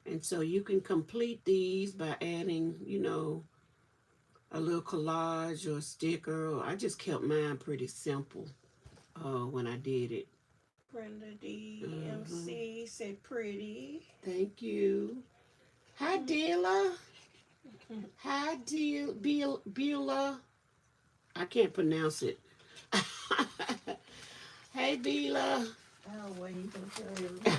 And so you can complete these by adding, you know, a little collage or a sticker. Or I just kept mine pretty simple when I did it. Brenda DMC said pretty. Thank you. Hi, Dilla. Hi, Beulah. I can't pronounce it. Hey, Beulah. Oh, well, you can tell everybody.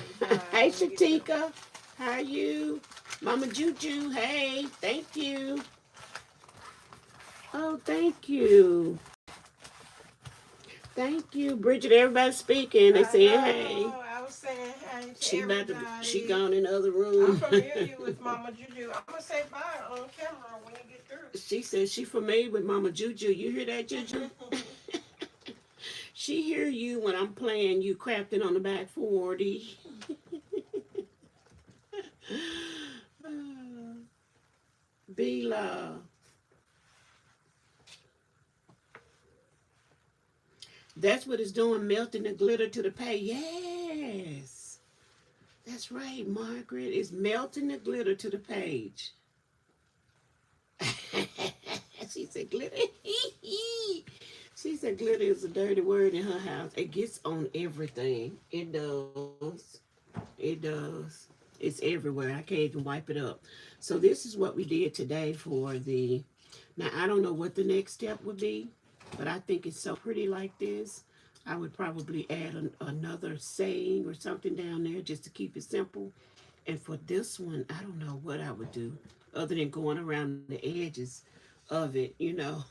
Hey, Shatika. How are you? Mama Juju, hey. Thank you. Oh, thank you. Thank you, Bridget. Everybody's speaking. They saying hey. I was saying hey to everybody. She gone in the other room. I'm familiar with Mama Juju. I'm gonna say bye on camera when you get through. She says she familiar with Mama Juju. You hear that, Juju? She hear you when I'm playing you crafting on the back 40. Bela. That's what it's doing, melting the glitter to the page. Yes. That's right, Margaret. It's melting the glitter to the page. She said glitter. She said glitter is a dirty word in her house. It gets on everything. It does. It does. It's everywhere. I can't even wipe it up. So this is what we did today for the... Now, I don't know what the next step would be, but I think it's so pretty like this. I would probably add another saying or something down there just to keep it simple. And for this one, I don't know what I would do other than going around the edges of it, you know.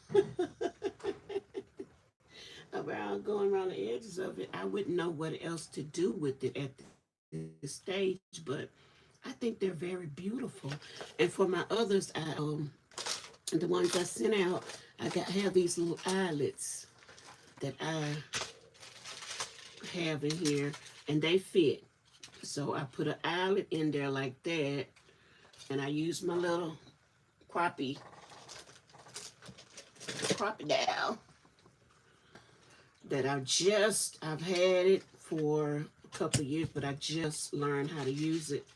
Going around the edges of it. I wouldn't know what else to do with it at this stage, but I think they're very beautiful. And for my others, the ones I sent out, I have these little eyelets that I have in here, and they fit. So I put an eyelet in there like that, and I use my little crappie down that I've had it for a couple of years, but I just learned how to use it.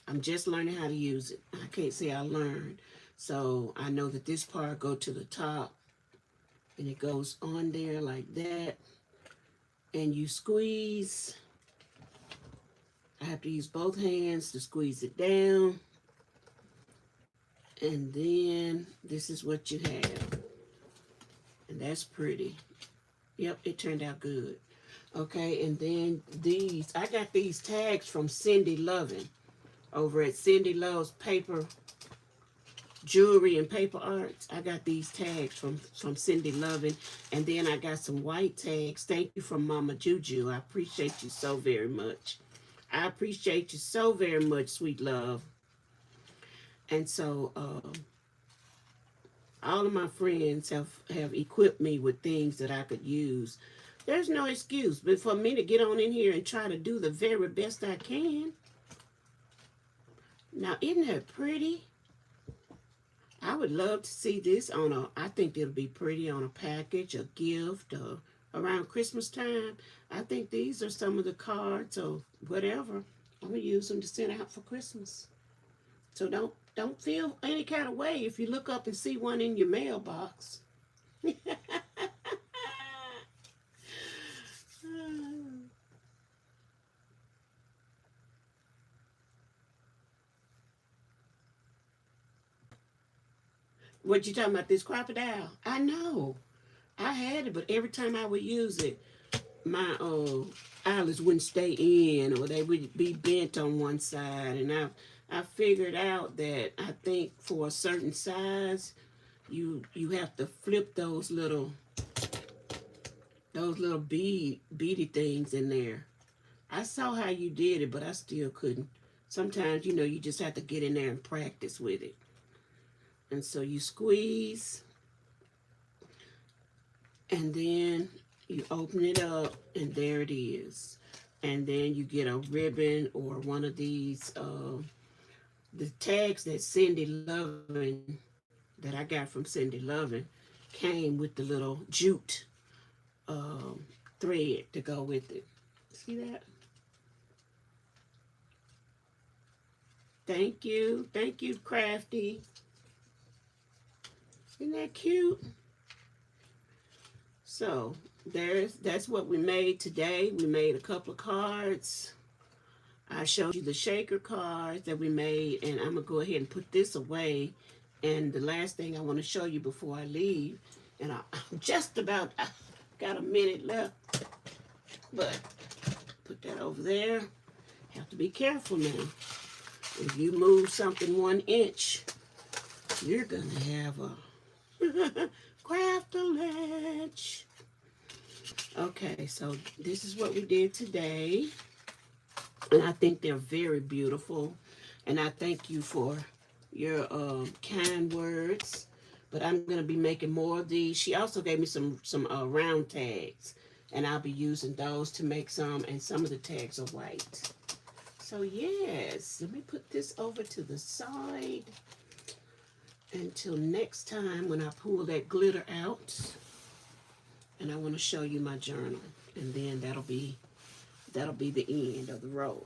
I'm just learning how to use it. I can't say I learned. So I know that this part go to the top, and it goes on there like that. And you squeeze. I have to use both hands to squeeze it down. And then this is what you have. And that's pretty. Yep, it turned out good. Okay, and then these, I got these tags from Cindy Lovin over at Cindy Love's Paper Jewelry and Paper Arts. I got these tags from Cindy Lovin. And then I got some white tags. Thank you from Mama Juju. I appreciate you so very much. I appreciate you so very much, sweet love. And so all of my friends have equipped me with things that I could use. There's no excuse but for me to get on in here and try to do the very best I can. Now, isn't that pretty? I would love to see this on I think it'll be pretty on a package, a gift, or around Christmas time. I think these are some of the cards or whatever. I'm going to use them to send out for Christmas. So don't feel any kind of way if you look up and see one in your mailbox. What you talking about, this crocodile? I know. I had it, but every time I would use it, my eyelids wouldn't stay in, or they would be bent on one side. And I figured out that I think for a certain size, you have to flip those little beady things in there. I saw how you did it, but I still couldn't. Sometimes, you just have to get in there and practice with it. And so you squeeze, and then you open it up, and there it is. And then you get a ribbon or one of these, the tags that Cindy Lovin, that I got from Cindy Lovin, came with the little jute thread to go with it. See that? Thank you, Crafty. Isn't that cute? So that's what we made today. We made a couple of cards. I showed you the shaker cards that we made, and I'm gonna go ahead and put this away. And the last thing I want to show you before I leave, and I'm just about got a minute left, but put that over there. Have to be careful now. If you move something 1 inch, you're gonna have a craft-a-ledge. Okay, so this is what we did today. And I think they're very beautiful. And I thank you for your kind words. But I'm going to be making more of these. She also gave me some round tags. And I'll be using those to make some. And some of the tags are white. So yes, let me put this over to the side. Until next time when I pull that glitter out. And I want to show you my journal. And then that'll be the end of the road.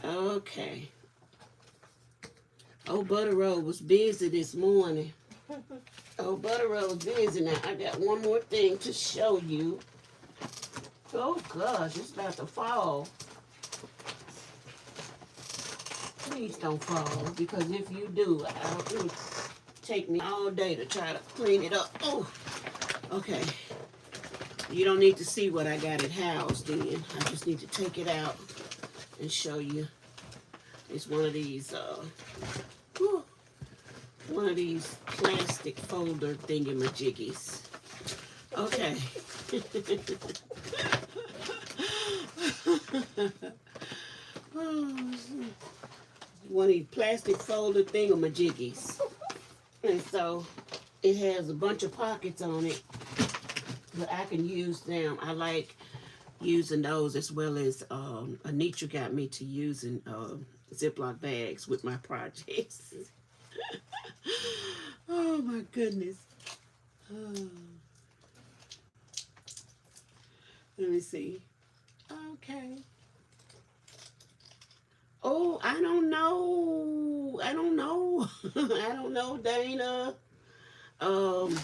Okay. Oh, Butterroll was busy this morning. Oh, Butterroll was busy. Now, I got one more thing to show you. Oh, gosh, it's about to fall. Please don't fall, because if you do, it would take me all day to try to clean it up. Oh, okay. You don't need to see what I got it housed in. I just need to take it out and show you. It's one of these, plastic folder thingamajiggies. Okay. One of these plastic folder thingamajiggies. And so it has a bunch of pockets on it, but I can use them. I like using those, as well as Anitra got me to using Ziploc bags with my projects. Oh my goodness. Oh. Let me see. Okay. Oh, I don't know. I don't know. I don't know, Dana. Um,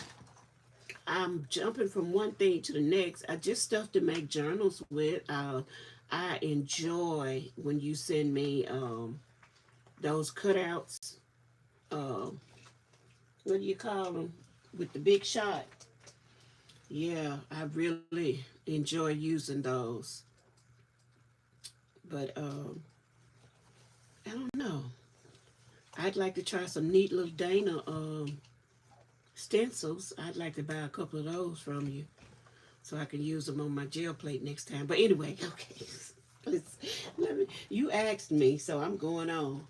I'm jumping from one thing to the next. I just stuff to make journals with. I enjoy when you send me those cutouts. Um, what do you call them? With the big shot. Yeah, I really enjoy using those. But I don't know. I'd like to try some neat little Dana stencils. I'd like to buy a couple of those from you so I can use them on my gel plate next time. But anyway, okay. You asked me, so I'm going on.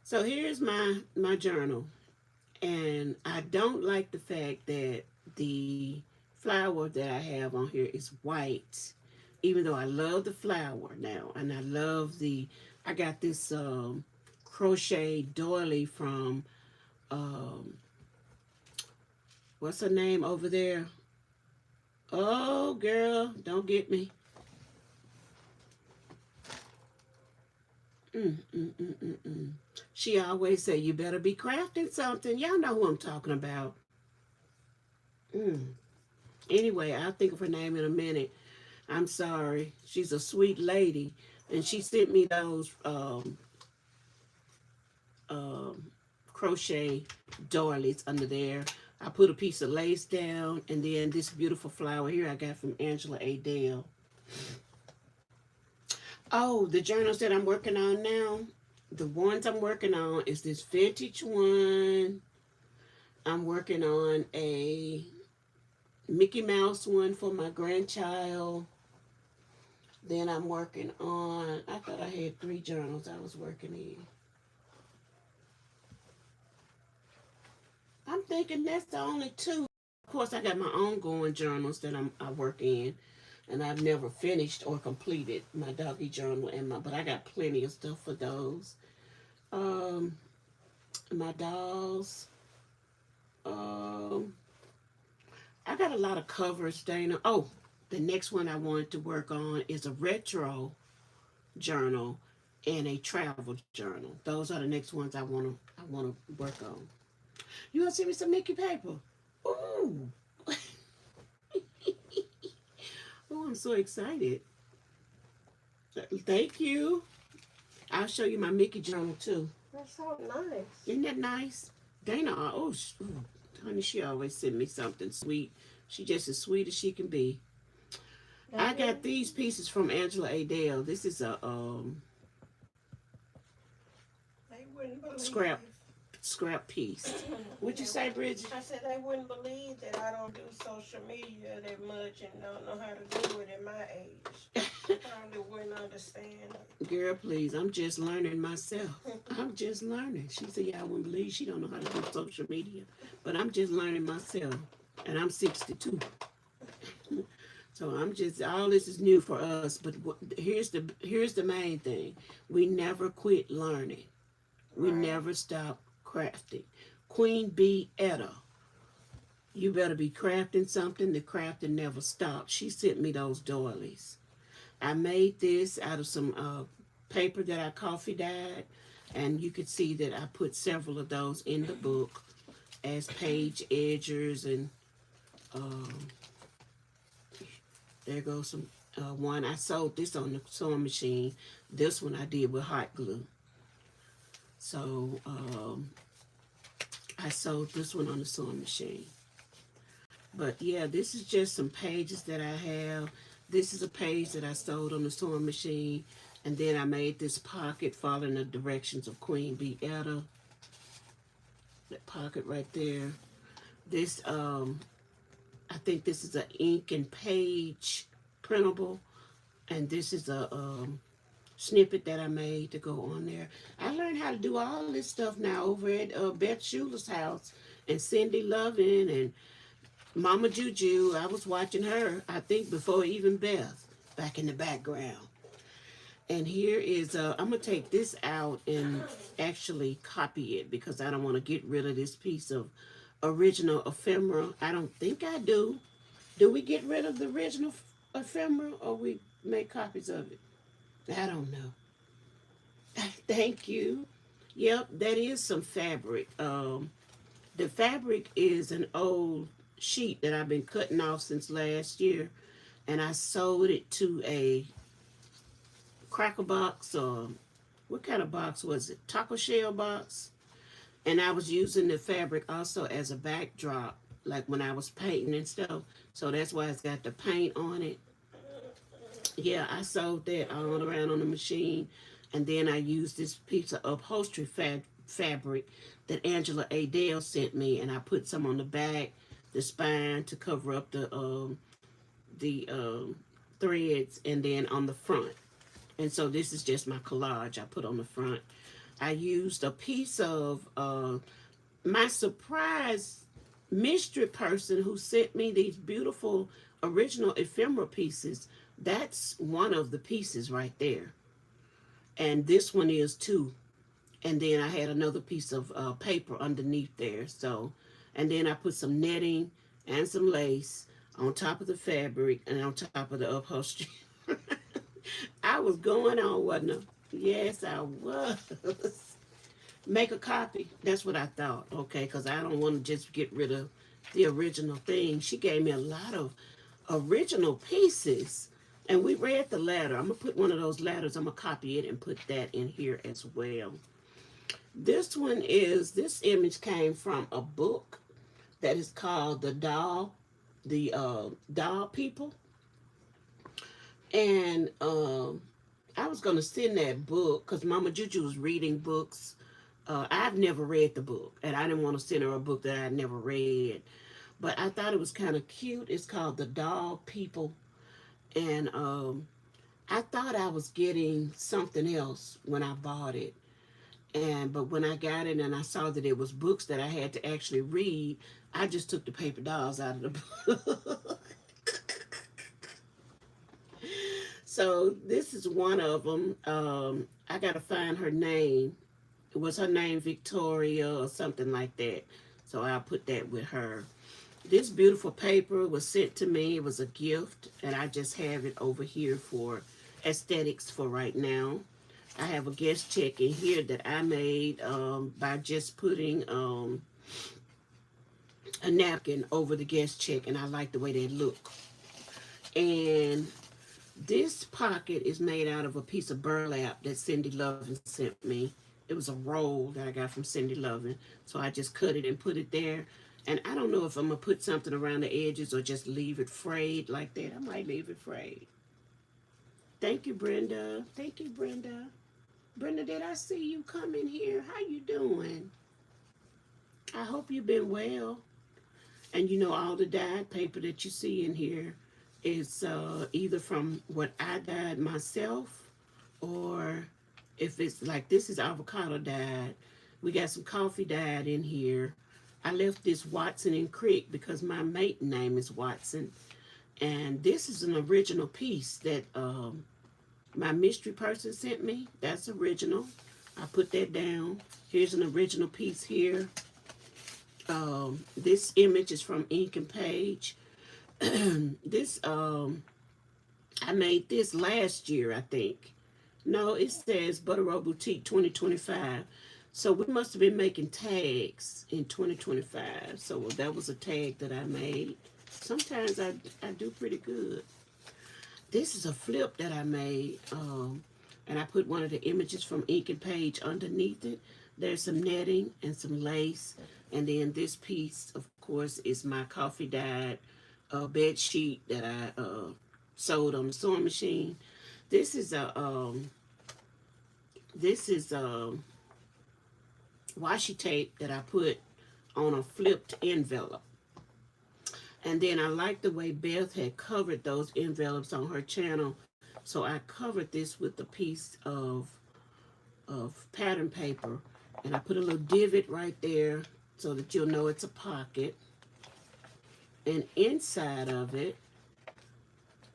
So here's my journal, and I don't like the fact that the flower that I have on here is white, even though I love the flower now, and I love I got this crochet doily from um, what's her name over there? Oh, girl, don't get me. She always say, you better be crafting something. Y'all know who I'm talking about. Mm. Anyway, I'll think of her name in a minute. I'm sorry. She's a sweet lady. And she sent me those um, crochet doilies under there. I put a piece of lace down, and then this beautiful flower here I got from Angela Adele. Oh, the journals that I'm working on now, the ones I'm working on is this vintage one. I'm working on a Mickey Mouse one for my grandchild. Then I'm working on, I thought I had 3 journals I was working in. I'm thinking that's the only 2. Of course, I got my ongoing journals that I work in, and I've never finished or completed my doggy journal but I got plenty of stuff for those. Um, my dolls. Um, I got a lot of covers, Dana. Oh, the next one I wanted to work on is a retro journal and a travel journal. Those are the next ones I want to work on. You want to send me some Mickey paper? Ooh. Oh, I'm so excited. Thank you. I'll show you my Mickey journal too. That's so nice. Isn't that nice? Dana, honey, she always send me something sweet. She just as sweet as she can be. I got these pieces from Angela Adele. This is a They wouldn't believe. scrap piece. What'd you say, Bridget? I said they wouldn't believe that I don't do social media that much and don't know how to do it at my age. They probably wouldn't understand. Girl, please, I'm just learning myself. I'm just learning. She said, yeah, I wouldn't believe she don't know how to do social media. But I'm just learning myself. And I'm 62. So all this is new for us. But here's the main thing. We never quit learning. We never stop crafting. Queen Bee Etta. You better be crafting something. The crafting never stops. She sent me those doilies. I made this out of some paper that I coffee dyed. And you could see that I put several of those in the book as page edgers. And there goes some one. I sewed this on the sewing machine. This one I did with hot glue. So I sewed this one on the sewing machine. But yeah, this is just some pages that I have. This is a page that I sewed on the sewing machine. And then I made this pocket following the directions of Queen Bee Etta. That pocket right there. This, I think this is an ink and page printable. And this is a snippet that I made to go on there. I learned how to do all this stuff now over at Beth Schuler's house and Cindy Lovin and Mama Juju. I was watching her, I think, before even Beth, back in the background. And here is, I'm going to take this out and actually copy it because I don't want to get rid of this piece of original ephemera. I don't think I do, Do we get rid of the original ephemera or we make copies of it? I don't know. Thank you. Yep, that is some fabric. The fabric is an old sheet that I've been cutting off since last year, and I sold it to a cracker box, or what kind of box was it? Taco shell box. And I was using the fabric also as a backdrop, like when I was painting and stuff. So that's why it's got the paint on it. Yeah, I sold that all around on the machine. And then I used this piece of upholstery fabric that Angela Adele sent me, and I put some on the back, the spine to cover up the threads, and then on the front. And so this is just my collage I put on the front. I used a piece of my surprise mystery person who sent me these beautiful original ephemera pieces. That's one of the pieces right there. And this one is too. And then I had another piece of paper underneath there. So, and then I put some netting and some lace on top of the fabric and on top of the upholstery. I was going on, wasn't I? Yes, I was. Make a copy. That's what I thought. Okay, because I don't want to just get rid of the original thing. She gave me a lot of original pieces. And we read the letter. I'm going to put one of those letters. I'm going to copy it and put that in here as well. This image came from a book that is called The Doll People. And I was going to send that book because Mama Juju was reading books. I've never read the book, and I didn't want to send her a book that I'd never read. But I thought it was kind of cute. It's called The Doll People. And I thought I was getting something else when I bought it. But when I got it and I saw that it was books that I had to actually read, I just took the paper dolls out of the book. So this is one of them. I got to find her name. Was her name Victoria or something like that? So I'll put that with her. This beautiful paper was sent to me. It was a gift, and I just have it over here for aesthetics for right now. I have a guest check in here that I made by just putting a napkin over the guest check, and I like the way they look. And this pocket is made out of a piece of burlap that Cindy Lovin sent me. It was a roll that I got from Cindy Lovin. So I just cut it and put it there. And I don't know if I'm going to put something around the edges or just leave it frayed like that. I might leave it frayed. Thank you, Brenda. Thank you, Brenda. Brenda, did I see you come in here? How you doing? I hope you've been well. And you know, all the dyed paper that you see in here is either from what I dyed myself, or if it's like this is avocado dyed. We got some coffee dyed in here. I left this Watson and Crick because my maiden name is Watson. And this is an original piece that my mystery person sent me. That's original. I put that down. Here's an original piece here. This image is from Ink and Page. This, I made this last year, I think. No, it says Butterrollboutique 2025. So we must have been making tags in 2025. So that was a tag that I made. Sometimes I do pretty good. This is a flip that I made. And I put one of the images from Ink and Page underneath it. There's some netting and some lace. And then this piece, of course, is my coffee dyed bed sheet that I sewed on the sewing machine. This is a washi tape that I put on a flipped envelope. And then I like the way Beth had covered those envelopes on her channel. So I covered this with a piece of pattern paper. And I put a little divot right there so that you'll know it's a pocket. And inside of it,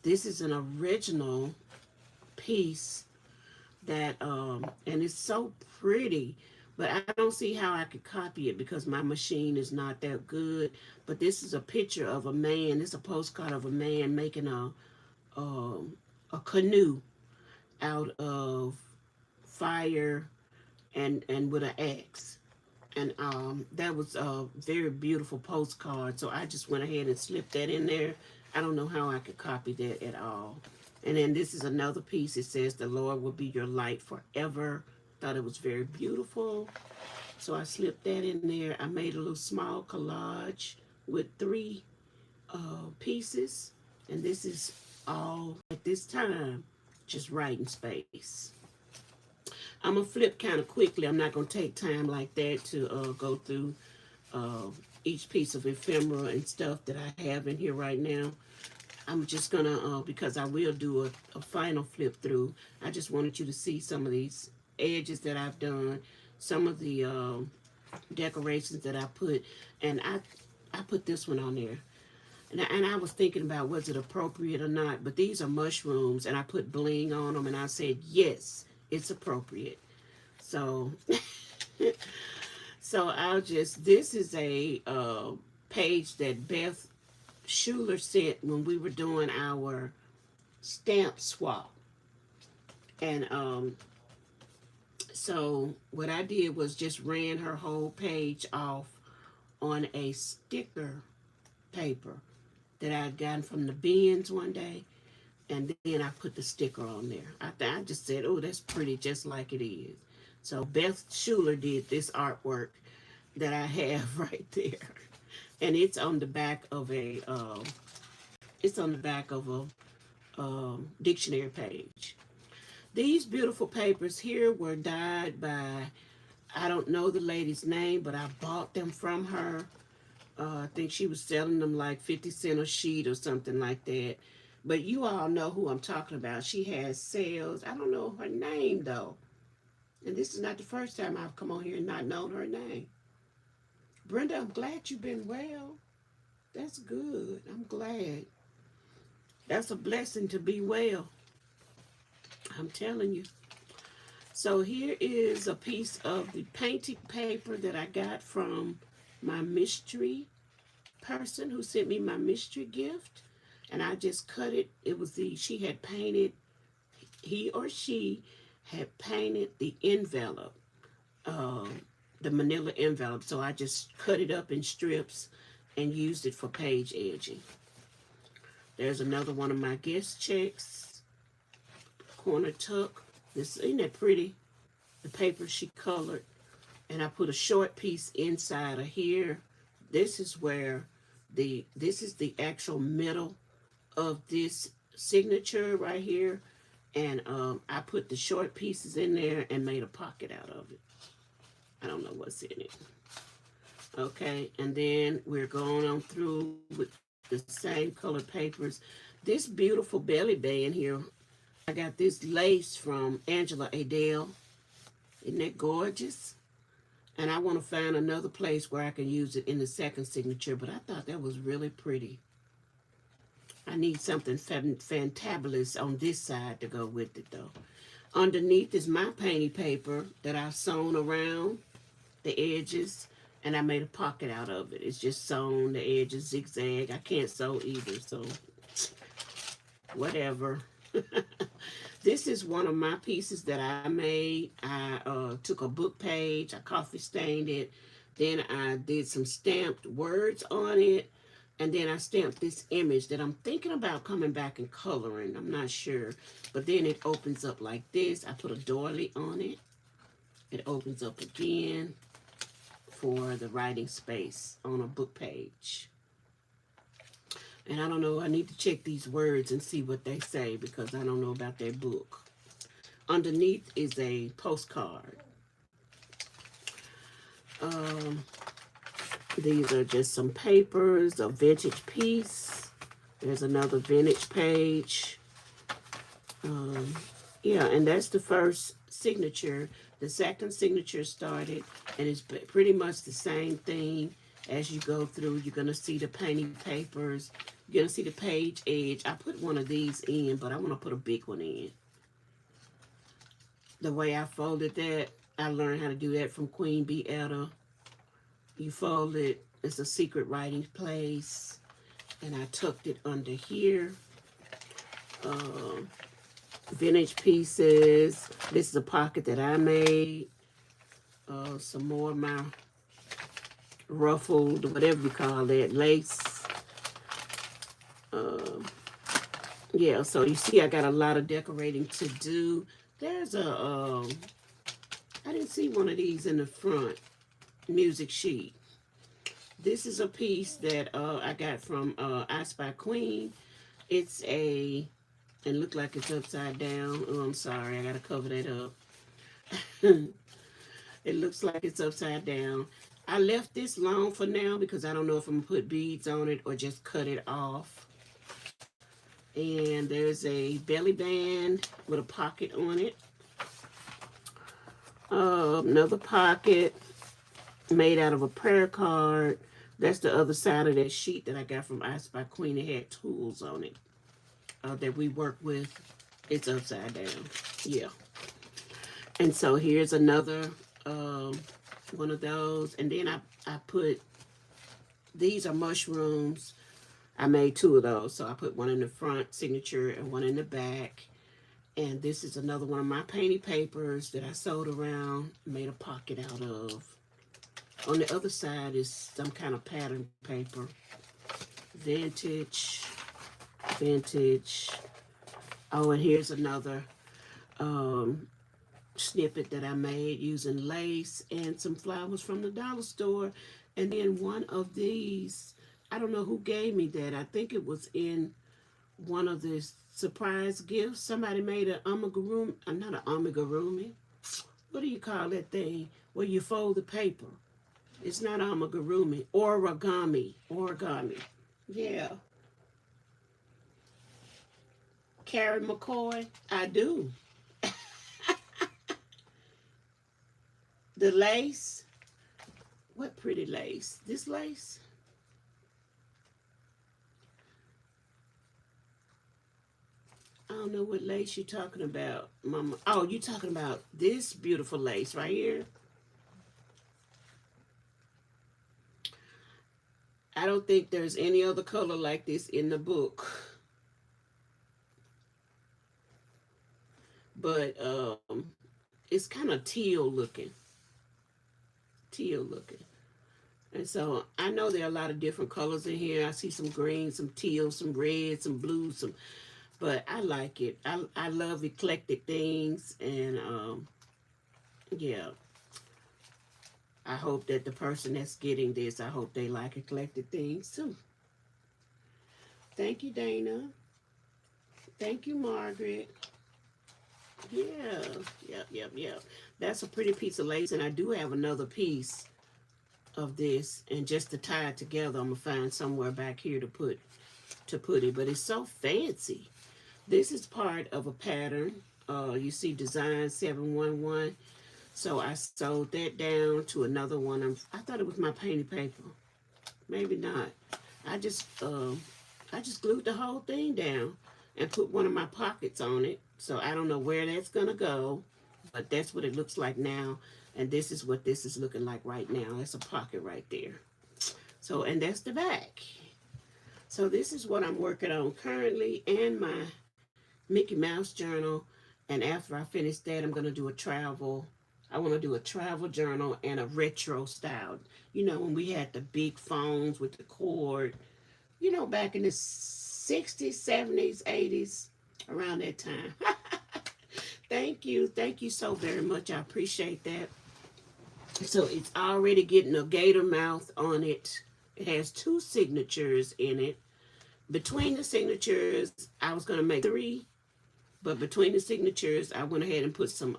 this is an original piece that, and it's so pretty But I don't see how I could copy it because my machine is not that good. But this is a picture of a man. It's a postcard of a man making a canoe out of fire and with an axe. And that was a very beautiful postcard. So I just went ahead and slipped that in there. I don't know how I could copy that at all. And then this is another piece. It says, "The Lord will be your light forever." Thought it was very beautiful. So I slipped that in there. I made a little small collage with three pieces. And this is all at this time, just writing space. I'm going to flip kind of quickly. I'm not going to take time like that to go through uh, each piece of ephemera and stuff that I have in here right now. I'm just going to, because I will do a final flip through, I just wanted you to see some of these edges that I've done, some of the decorations that I put, and I put this one on there. And I was thinking about was it appropriate or not, but these are mushrooms, and I put bling on them, and I said, yes, it's appropriate. So, so I'll just, this is a page that Beth Schuler sent when we were doing our stamp swap. And so what I did was just ran her whole page off on a sticker paper that I had gotten from the bins one day. And then I put the sticker on there. I just said, oh, that's pretty, just like it is. So Beth Schuler did this artwork that I have right there. And it's on the back of a, dictionary page. These beautiful papers here were dyed by, I don't know the lady's name, but I bought them from her. I think she was selling them like 50 cents a sheet or something like that. But you all know who I'm talking about. She has sales. I don't know her name though. And this is not the first time I've come on here and not known her name. Brenda, I'm glad you've been well. That's good. I'm glad. That's a blessing to be well. I'm telling you. So here is a piece of the painted paper that I got from my mystery person who sent me my mystery gift. And I just cut it. It was she had painted, he or she had painted the envelope, uh, the manila envelope. So I just cut it up in strips and used it for page edging. There's another one of my guest checks, corner tuck. This, isn't that pretty? The paper she colored. And I put a short piece inside of here. This is where this is the actual middle of this signature right here. And I put the short pieces in there and made a pocket out of it. I don't know what's in it. Okay, and then we're going on through with the same colored papers. This beautiful belly band here, I got this lace from Angela Adele. Isn't that gorgeous? And I want to find another place where I can use it in the second signature, but I thought that was really pretty. I need something fantabulous on this side to go with it, though. Underneath is my painted paper that I've sewn around the edges, and I made a pocket out of it. It's just sewn, the edges zigzag. I can't sew either, so whatever. This is one of my pieces that I made. I took a book page, I coffee stained it, then I did some stamped words on it, and then I stamped this image that I'm thinking about coming back and coloring. I'm not sure. But then it opens up like this. I put a doily on it. It opens up again for the writing space on a book page. And I don't know, I need to check these words and see what they say because I don't know about their book. Underneath is a postcard. These are just some papers, a vintage piece. There's another vintage page. Yeah, and that's the first signature. The second signature started, and it's pretty much the same thing as you go through. You're going to see the painting papers. You're going to see the page edge. I put one of these in, but I want to put a big one in. The way I folded that, I learned how to do that from Queen Bee Etta. You fold it. It's a secret writing place. And I tucked it under here. Um, Vintage pieces. This is a pocket that I made. Some more of my ruffled, whatever you call that, lace. Um, yeah, so you see I got a lot of decorating to do. There's I didn't see one of these in the front music sheet. This is a piece that I got from I Spy Queen. It's a, and look like it's upside down. Oh, I'm sorry, I gotta cover that up. It looks like it's upside down. I left this long for now because I don't know if I'm gonna put beads on it or just cut it off. And there's a belly band with a pocket on it. Another pocket made out of a prayer card. That's the other side of that sheet that I got from I Spy Queen. It had tools on it that we work with. It's upside down. Yeah. And so here's another one of those. And then I put, these are mushrooms. I made two of those. So I put one in the front signature and one in the back. And this is another one of my painted papers that I sewed around, made a pocket out of. On the other side is some kind of pattern paper. Vintage, vintage. Oh, and here's another snippet that I made using lace and some flowers from the dollar store. And then one of these, I don't know who gave me that. I think it was in one of the surprise gifts. Somebody made an amigurumi, not an amigurumi. What do you call that thing where you fold the paper? It's not amigurumi, origami, origami. Yeah. Carrie McCoy, I do. The lace, what pretty lace? This lace? I don't know what lace you're talking about, Mama. Oh, you're talking about this beautiful lace right here. I don't think there's any other color like this in the book. But it's kind of teal looking. Teal looking. And so I know there are a lot of different colors in here. I see some green, some teal, some red, some blue, some, but I like it. I love eclectic things, and yeah. I hope that the person that's getting this, I hope they like eclectic things too. Thank you, Dana. Thank you, Margaret. Yeah, yep. That's a pretty piece of lace, and I do have another piece of this, and just to tie it together, I'm gonna find somewhere back here to put it. But it's so fancy. This is part of a pattern. You see design 711. So I sewed that down to another one. I thought it was my painted paper. Maybe not. I just glued the whole thing down and put one of my pockets on it. So I don't know where that's gonna go, but that's what it looks like now. And this is what this is looking like right now. That's a pocket right there. So, and that's the back. So this is what I'm working on currently, and my Mickey Mouse journal. And after I finish that, I'm gonna do a travel. I want to do a travel journal and a retro style. You know, when we had the big phones with the cord, you know, back in the 60s, 70s, 80s, around that time. Thank you. Thank you so very much. I appreciate that. So it's already getting a gator mouth on it. It has 2 signatures in it. Between the signatures, I was going to make 3, but between the signatures, I went ahead and put some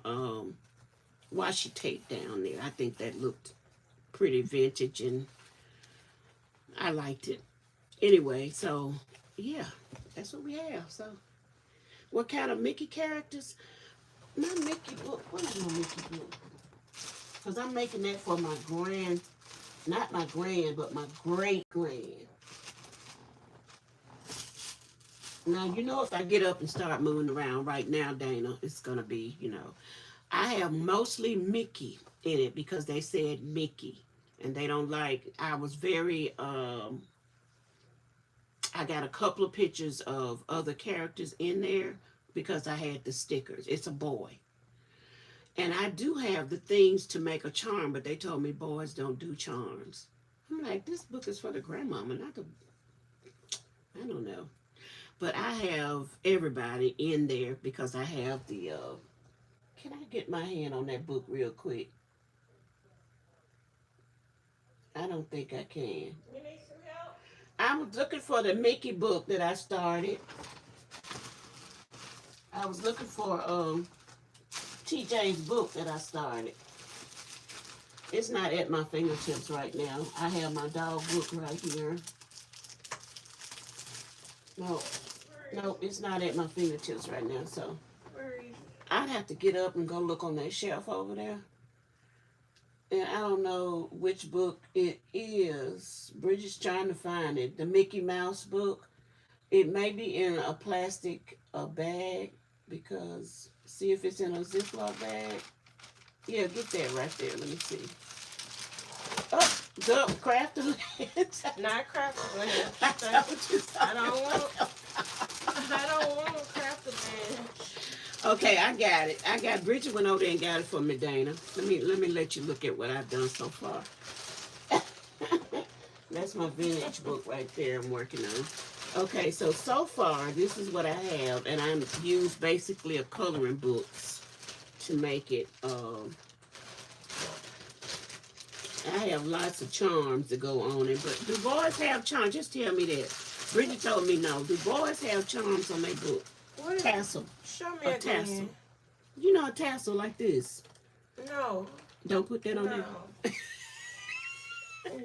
washi tape down there. I think that looked pretty vintage, and I liked it. Anyway, so yeah, that's what we have. So what kind of Mickey characters? My Mickey book. What is my Mickey book? Because I'm making that for my grand, not my grand, but my great grand. Now, you know, if I get up and start moving around right now, Dana, it's going to be, you know. I have mostly Mickey in it because they said Mickey. And they don't like, I was very, I got a couple of pictures of other characters in there because I had the stickers. It's a boy. And I do have the things to make a charm, but they told me boys don't do charms. I'm like, this book is for the grandmama, not the, I don't know. But I have everybody in there because I have the, can I get my hand on that book real quick? I don't think I can. You need some help? I was looking for the Mickey book that I started. I was looking for TJ's book that I started. It's not at my fingertips right now. I have my dog book right here. No, no, it's not at my fingertips right now. So Where is it? I'd have to get up and go look on that shelf over there. And I don't know which book it is. Bridget's trying to find it. The Mickey Mouse book. It may be in a plastic bag because see if it's in a Ziploc bag. Yeah, get that right there. Let me see. Oh, go craft the lens. Not craft the bench. I told you so. I don't want craft the bench. Okay, I got it. I got Bridget went over there and got it for me, Dana. Let me let you look at what I've done so far. That's my vintage book right there I'm working on. Okay, so far this is what I have, and I'm used basically a coloring books to make it. I have lots of charms to go on it, but do boys have charms? Just tell me that. Bridget told me no. Do boys have charms on their book? What is Tassel. Show me A again. tassel. You know a tassel like this. No. Don't put that on No. there.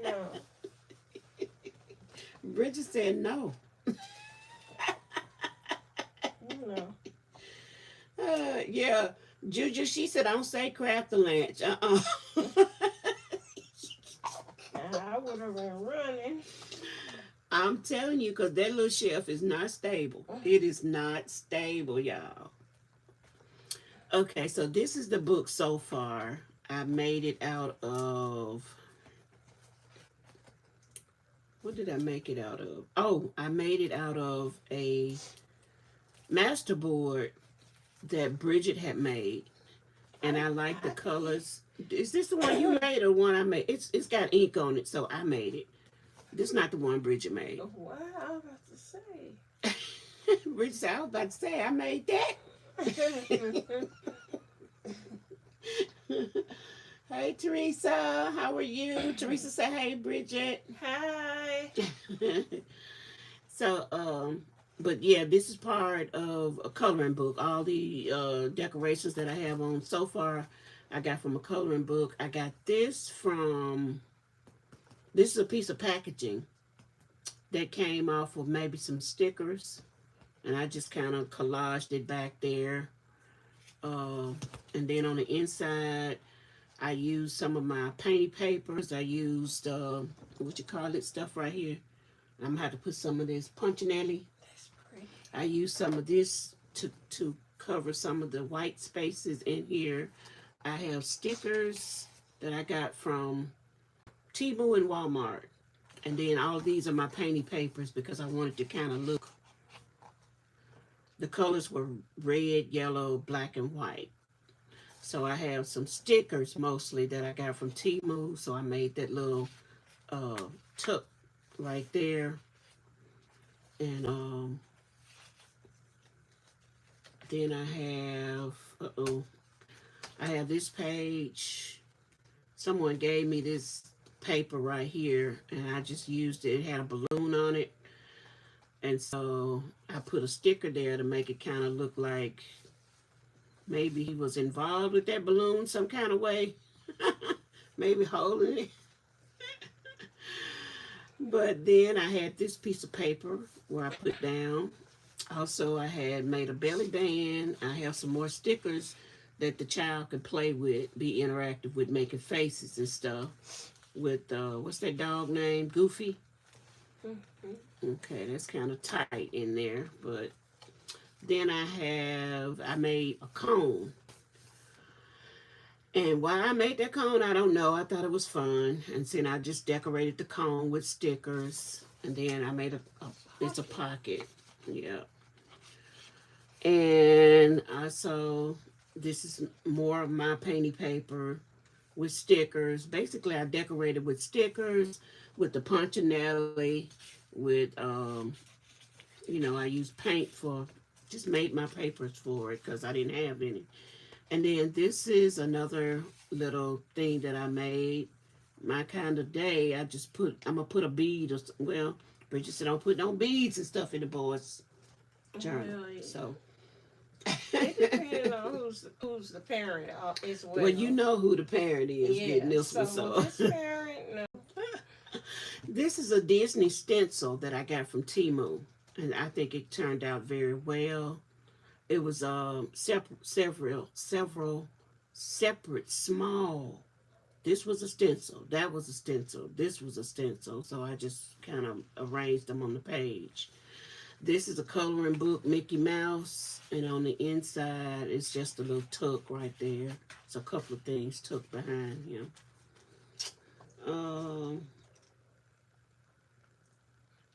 No. Bridget said no. No. Yeah. Juju, she said, don't say craft the lunch. I would have been running. I'm telling you, because that little shelf is not stable. It is not stable, y'all. Okay, so this is the book so far. I made it out of... What did I make it out of? Oh, I made it out of a masterboard that Bridget had made. And I like the colors. Is this the one you made or one I made? It's got ink on it, so I made it. This is not the one Bridget made. What I was about to say. Bridget said, I was about to say, I made that. Hey, Teresa. How are you? Teresa said, hey, Bridget. Hi. So, but yeah, this is part of a coloring book. All the decorations that I have on so far, I got from a coloring book. I got this from... This is a piece of packaging that came off of maybe some stickers. And I just kind of collaged it back there. And then on the inside, I used some of my painted papers. I used, what you call it, stuff right here. I'm going to have to put some of this punchinelli. That's pretty. I used some of this to cover some of the white spaces in here. I have stickers that I got from Temu and Walmart. And then all of these are my painted papers because I wanted to kind of look. The colors were red, yellow, black, and white. So I have some stickers mostly that I got from Temu. So I made that little tuck right there. And then I have, I have this page. Someone gave me this paper right here, and I just used it. It had a balloon on it. And so I put a sticker there to make it kind of look like maybe he was involved with that balloon some kind of way. Maybe holding it. But then I had this piece of paper where I put down. Also, I had made a belly band. I have some more stickers that the child could play with, be interactive with, making faces and stuff. With, what's that dog name? Goofy? Okay, that's kind of tight in there. But then I made a cone. And why I made that cone, I don't know. I thought it was fun. And then I just decorated the cone with stickers. And then I made it's a pocket. Yeah. And also, this is more of my painty paper with stickers. Basically, I decorated with stickers, with the punchinelli, with, I used paint for, just made my papers for it because I didn't have any. And then this is another little thing that I made. My kind of day, I'm going to put a bead, well, Bridget said don't put no beads and stuff in the boys' journal. Really? So. It depends on who's the parent as well. Well, you know who the parent is getting Yeah, this one. so So this parent, no. this is a Disney stencil that I got from Temu, and I think it turned out very well. It was several separate small. This was a stencil. That was a stencil. This was a stencil. So I just kind of arranged them on the page. This is a coloring book, Mickey Mouse, and on the inside it's just a little tuck right there. It's a couple of things tucked behind him.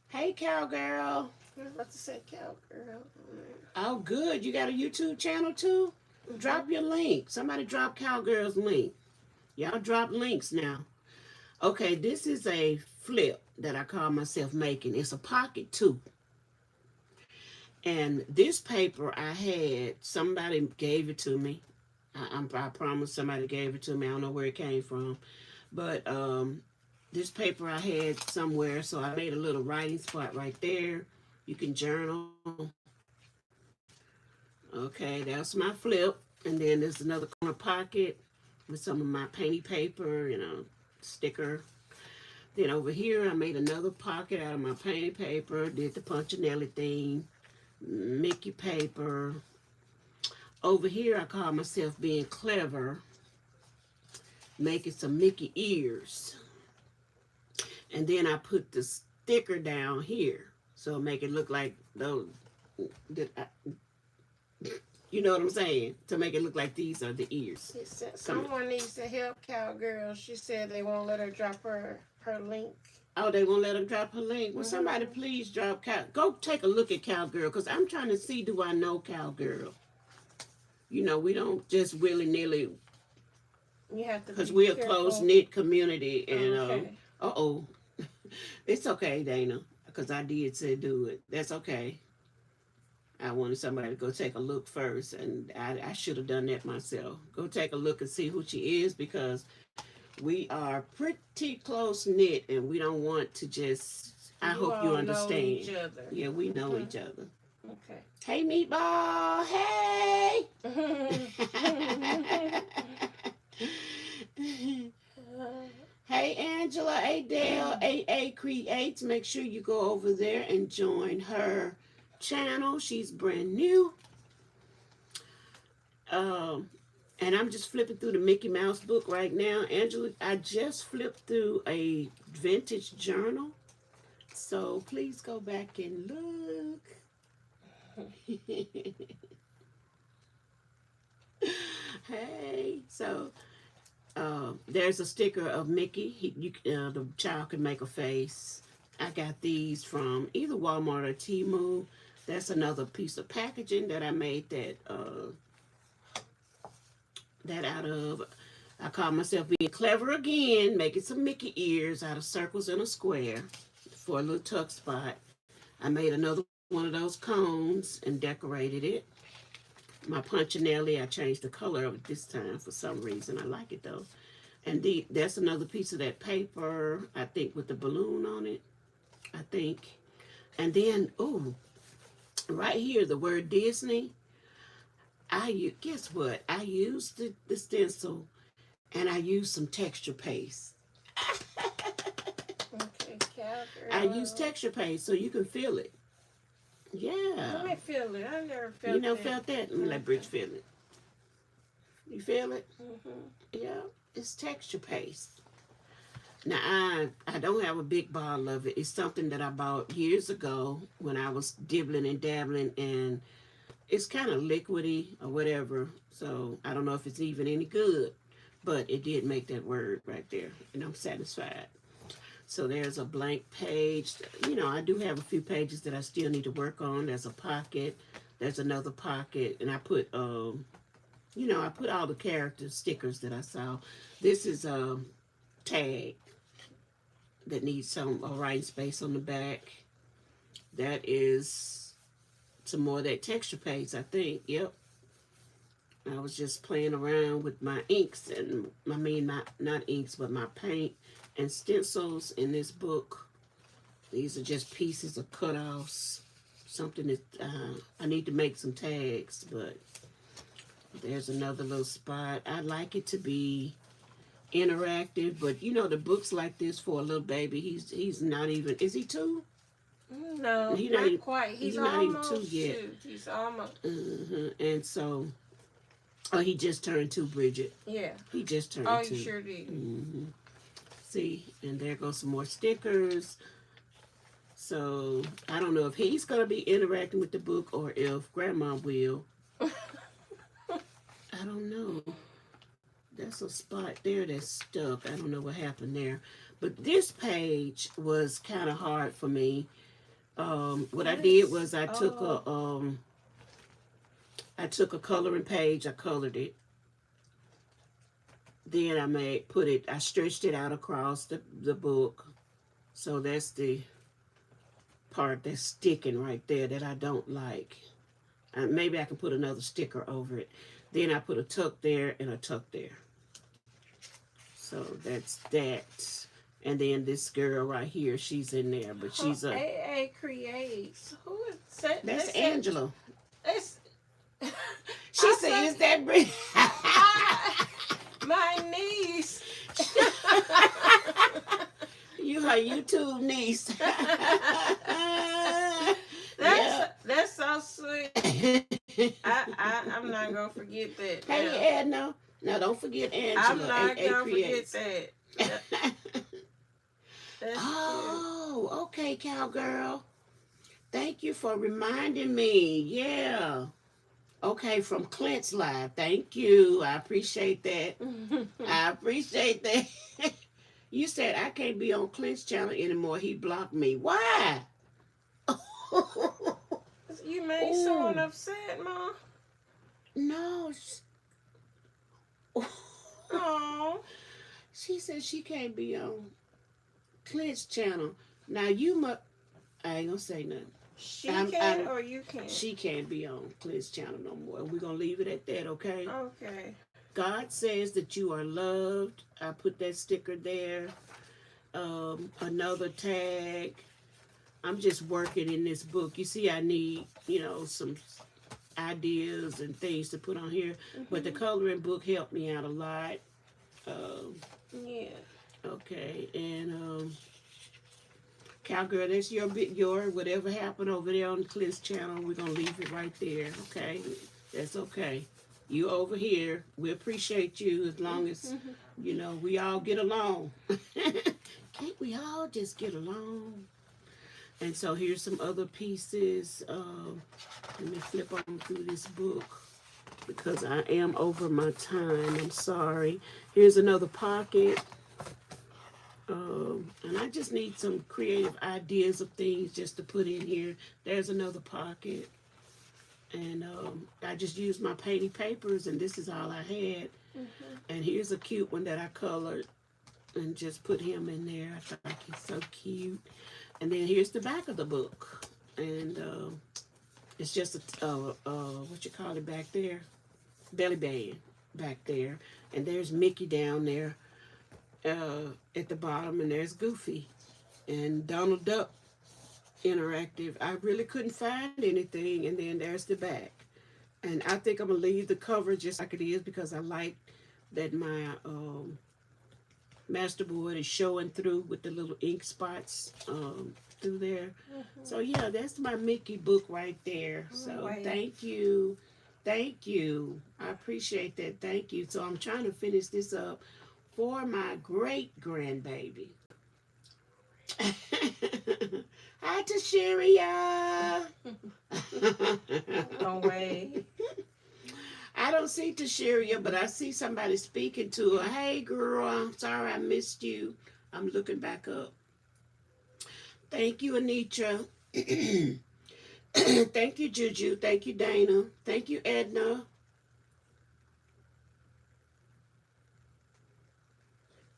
Hey, cowgirl. I was about to say cowgirl. Oh, good. You got a YouTube channel too? Mm-hmm. Drop your link. Somebody drop cowgirl's link. Y'all drop links now. Okay, this is a flip that I call myself making. It's a pocket too. And this paper I had, somebody gave it to me. I promise somebody gave it to me. I don't know where it came from. But this paper I had somewhere, so I made a little writing spot right there. You can journal. Okay, that's my flip. And then there's another corner pocket with some of my painty paper, sticker. Then over here, I made another pocket out of my painty paper, did the punchinelli thing. Mickey paper. Over here, I call myself being clever, making some Mickey ears. And then I put the sticker down here, so make it look like those. You know what I'm saying? To make it look like these are the ears. Someone needs to help cowgirl. She said they won't let her drop her link. Oh, they won't let her drop her link? Well, somebody please drop Go take a look at Cowgirl, because I'm trying to see, do I know Cowgirl? We don't just willy-nilly. You have to because we're a close-knit community. And, okay. It's okay, Dana, because I did say do it. That's okay. I wanted somebody to go take a look first, and I should have done that myself. Go take a look and see who she is, because we are pretty close knit, and we don't want to just. I hope you understand. Know each other. Yeah, we know each other. Okay. Hey, Meatball. Hey. Hey, Angela, Adele, AA Creates. Make sure you go over there and join her channel. She's brand new. And I'm just flipping through the Mickey Mouse book right now. Angela, I just flipped through a vintage journal. So please go back and look. Hey, so there's a sticker of Mickey. The child can make a face. I got these from either Walmart or Temu. That's another piece of packaging that I made that out of. I call myself being clever again, making some Mickey ears out of circles in a square for a little tuck spot. I made another one of those cones and decorated it. My punchinelli, I changed the color of it this time for some reason. I like it though. And that's another piece of that paper, I think, with the balloon on it, I think. And then, right here, the word Disney. Guess what? I used the stencil, and I used some texture paste. Okay, cowgirl. I used texture paste so you can feel it. Yeah. Let me feel it. I never felt it. You never felt that? Let me let Bridge feel it. You feel it? Yeah. It's texture paste. Now, I don't have a big bottle of it. It's something that I bought years ago when I was dibbling and dabbling, and it's kind of liquidy or whatever. So I don't know if it's even any good. but it did make that word right there, and I'm satisfied. So there's a blank page. You know, I do have a few pages that I still need to work on. There's a pocket. There's another pocket, and I put you know, I put all the character stickers that I saw. This is a tag that needs some a writing space on the back. That is some more of that texture paste, I think. Yep. I was just playing around with my inks and I mean my not inks but my paint and stencils in this book. These are just pieces of cutoffs. Something that I need to make some tags, but there's another little spot. I like it to be interactive, but you know the books like this for a little baby. He's not even. Is he 2? No, He not even, quite. He's not even almost 2 yet. 2. He's almost. And so, oh, he just turned 2, Bridget. Yeah. He just turned 2. Oh, you sure did. See, and there goes some more stickers. So I don't know if he's gonna be interacting with the book or if Grandma will. I don't know. That's a spot there that's stuck. I don't know what happened there. But this page was kind of hard for me. What I did was I took a coloring page, I colored it. Then I stretched it out across the book. So that's the part that's sticking right there that I don't like. Maybe I can put another sticker over it. Then I put a tuck there and a tuck there. So that's that. And then this girl right here, she's in there, but she's a... AA Creates. Who is that? That's Angela. That's... She said, is that Brit? My niece. You her YouTube niece. That's so sweet. I'm not gonna forget that. Hey, Edna. No, don't forget Angela. I'm not gonna Creates. forget that. That's oh, cute. Okay, cowgirl. Thank you for reminding me. Yeah. Okay, from Clint's Live. Thank you. I appreciate that. I appreciate that. You said I can't be on Clint's channel anymore. He blocked me. Why? You made someone upset, Mom? No. Oh. She said she can't be on Clint's channel. Now you must... I ain't gonna say nothing. She can or you can? She can't be on Clint's channel no more. We're gonna leave it at that, okay? Okay. God says that you are loved. I put that sticker there. Another tag. I'm just working in this book. You see, I need, you know, some ideas and things to put on here. But the coloring book helped me out a lot. Yeah. Okay, and cowgirl, that's your whatever happened over there on Clint's channel. We're gonna leave it right there. Okay, that's okay. You over here, we appreciate you as long as you know we all get along. Can't we all just get along? And so here's some other pieces. Let me flip on through this book because I am over my time. I'm sorry. Here's another pocket. And I just need some creative ideas of things just to put in here. There's another pocket. And I just used my painting papers, and this is all I had. And here's a cute one that I colored and just put him in there. I thought he's so cute. And then here's the back of the book. And it's just a, what you call it back there? Belly band back there. And there's Mickey down there at the bottom. And there's Goofy. And Donald Duck interactive. I really couldn't find anything. And then there's the back. And I think I'm going to leave the cover just like it is because I like that my masterboard is showing through with the little ink spots through there. So yeah, that's my Mickey book right there. So thank you. Thank you. I appreciate that. Thank you. So I'm trying to finish this up for my great grandbaby. Hi to Sheria. No way. I don't don't see Tashiria, but I see somebody speaking to her. Hey, girl, I'm sorry I missed you. I'm looking back up. Thank you, Anitra. Thank you, Juju. Thank you, Dana. Thank you, Edna.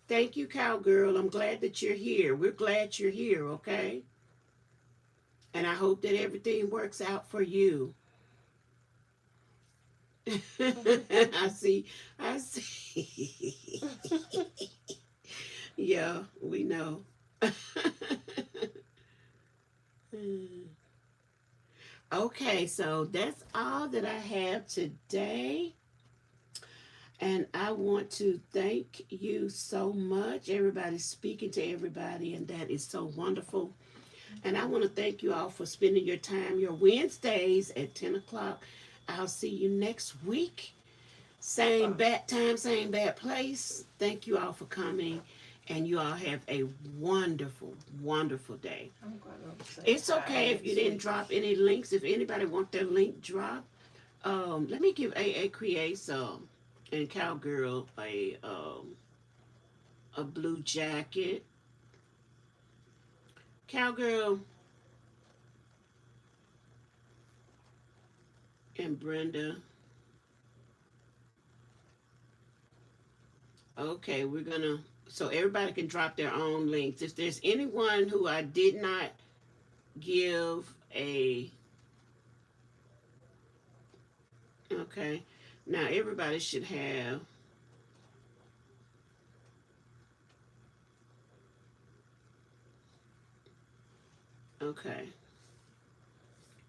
Thank you, Cowgirl. I'm glad that you're here. We're glad you're here, okay? And I hope that everything works out for you. I see. I see. Yeah, we know. Okay, so that's all that I have today. And I want to thank you so much. Everybody's speaking to everybody, and that is so wonderful. And I want to thank you all for spending your time, your Wednesdays at 10 o'clock. I'll see you next week. Same bad time, same bad place. Thank you all for coming. And you all have a wonderful, wonderful day. I'm gonna say It's hi okay if you next didn't week. drop any links. If anybody want their link dropped, let me give AA Creates and Cowgirl a blue jacket. Cowgirl and Brenda. Okay, we're gonna so everybody can drop their own links. If there's anyone who I did not give a okay, now everybody should have okay.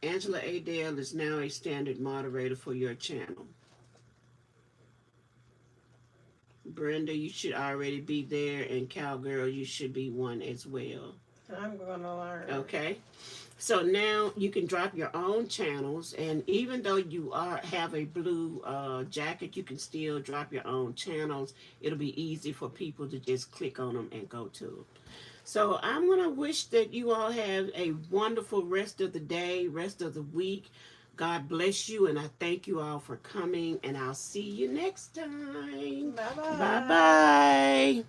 Angela Adele is now a standard moderator for your channel. Brenda, you should already be there, and Cowgirl, you should be one as well. I'm gonna learn. Okay. So now you can drop your own channels, and even though you have a blue jacket, you can still drop your own channels. It'll be easy for people to just click on them and go to them. So I'm going to wish that you all have a wonderful rest of the day, rest of the week. God bless you, and I thank you all for coming, and I'll see you next time. Bye bye. Bye-bye.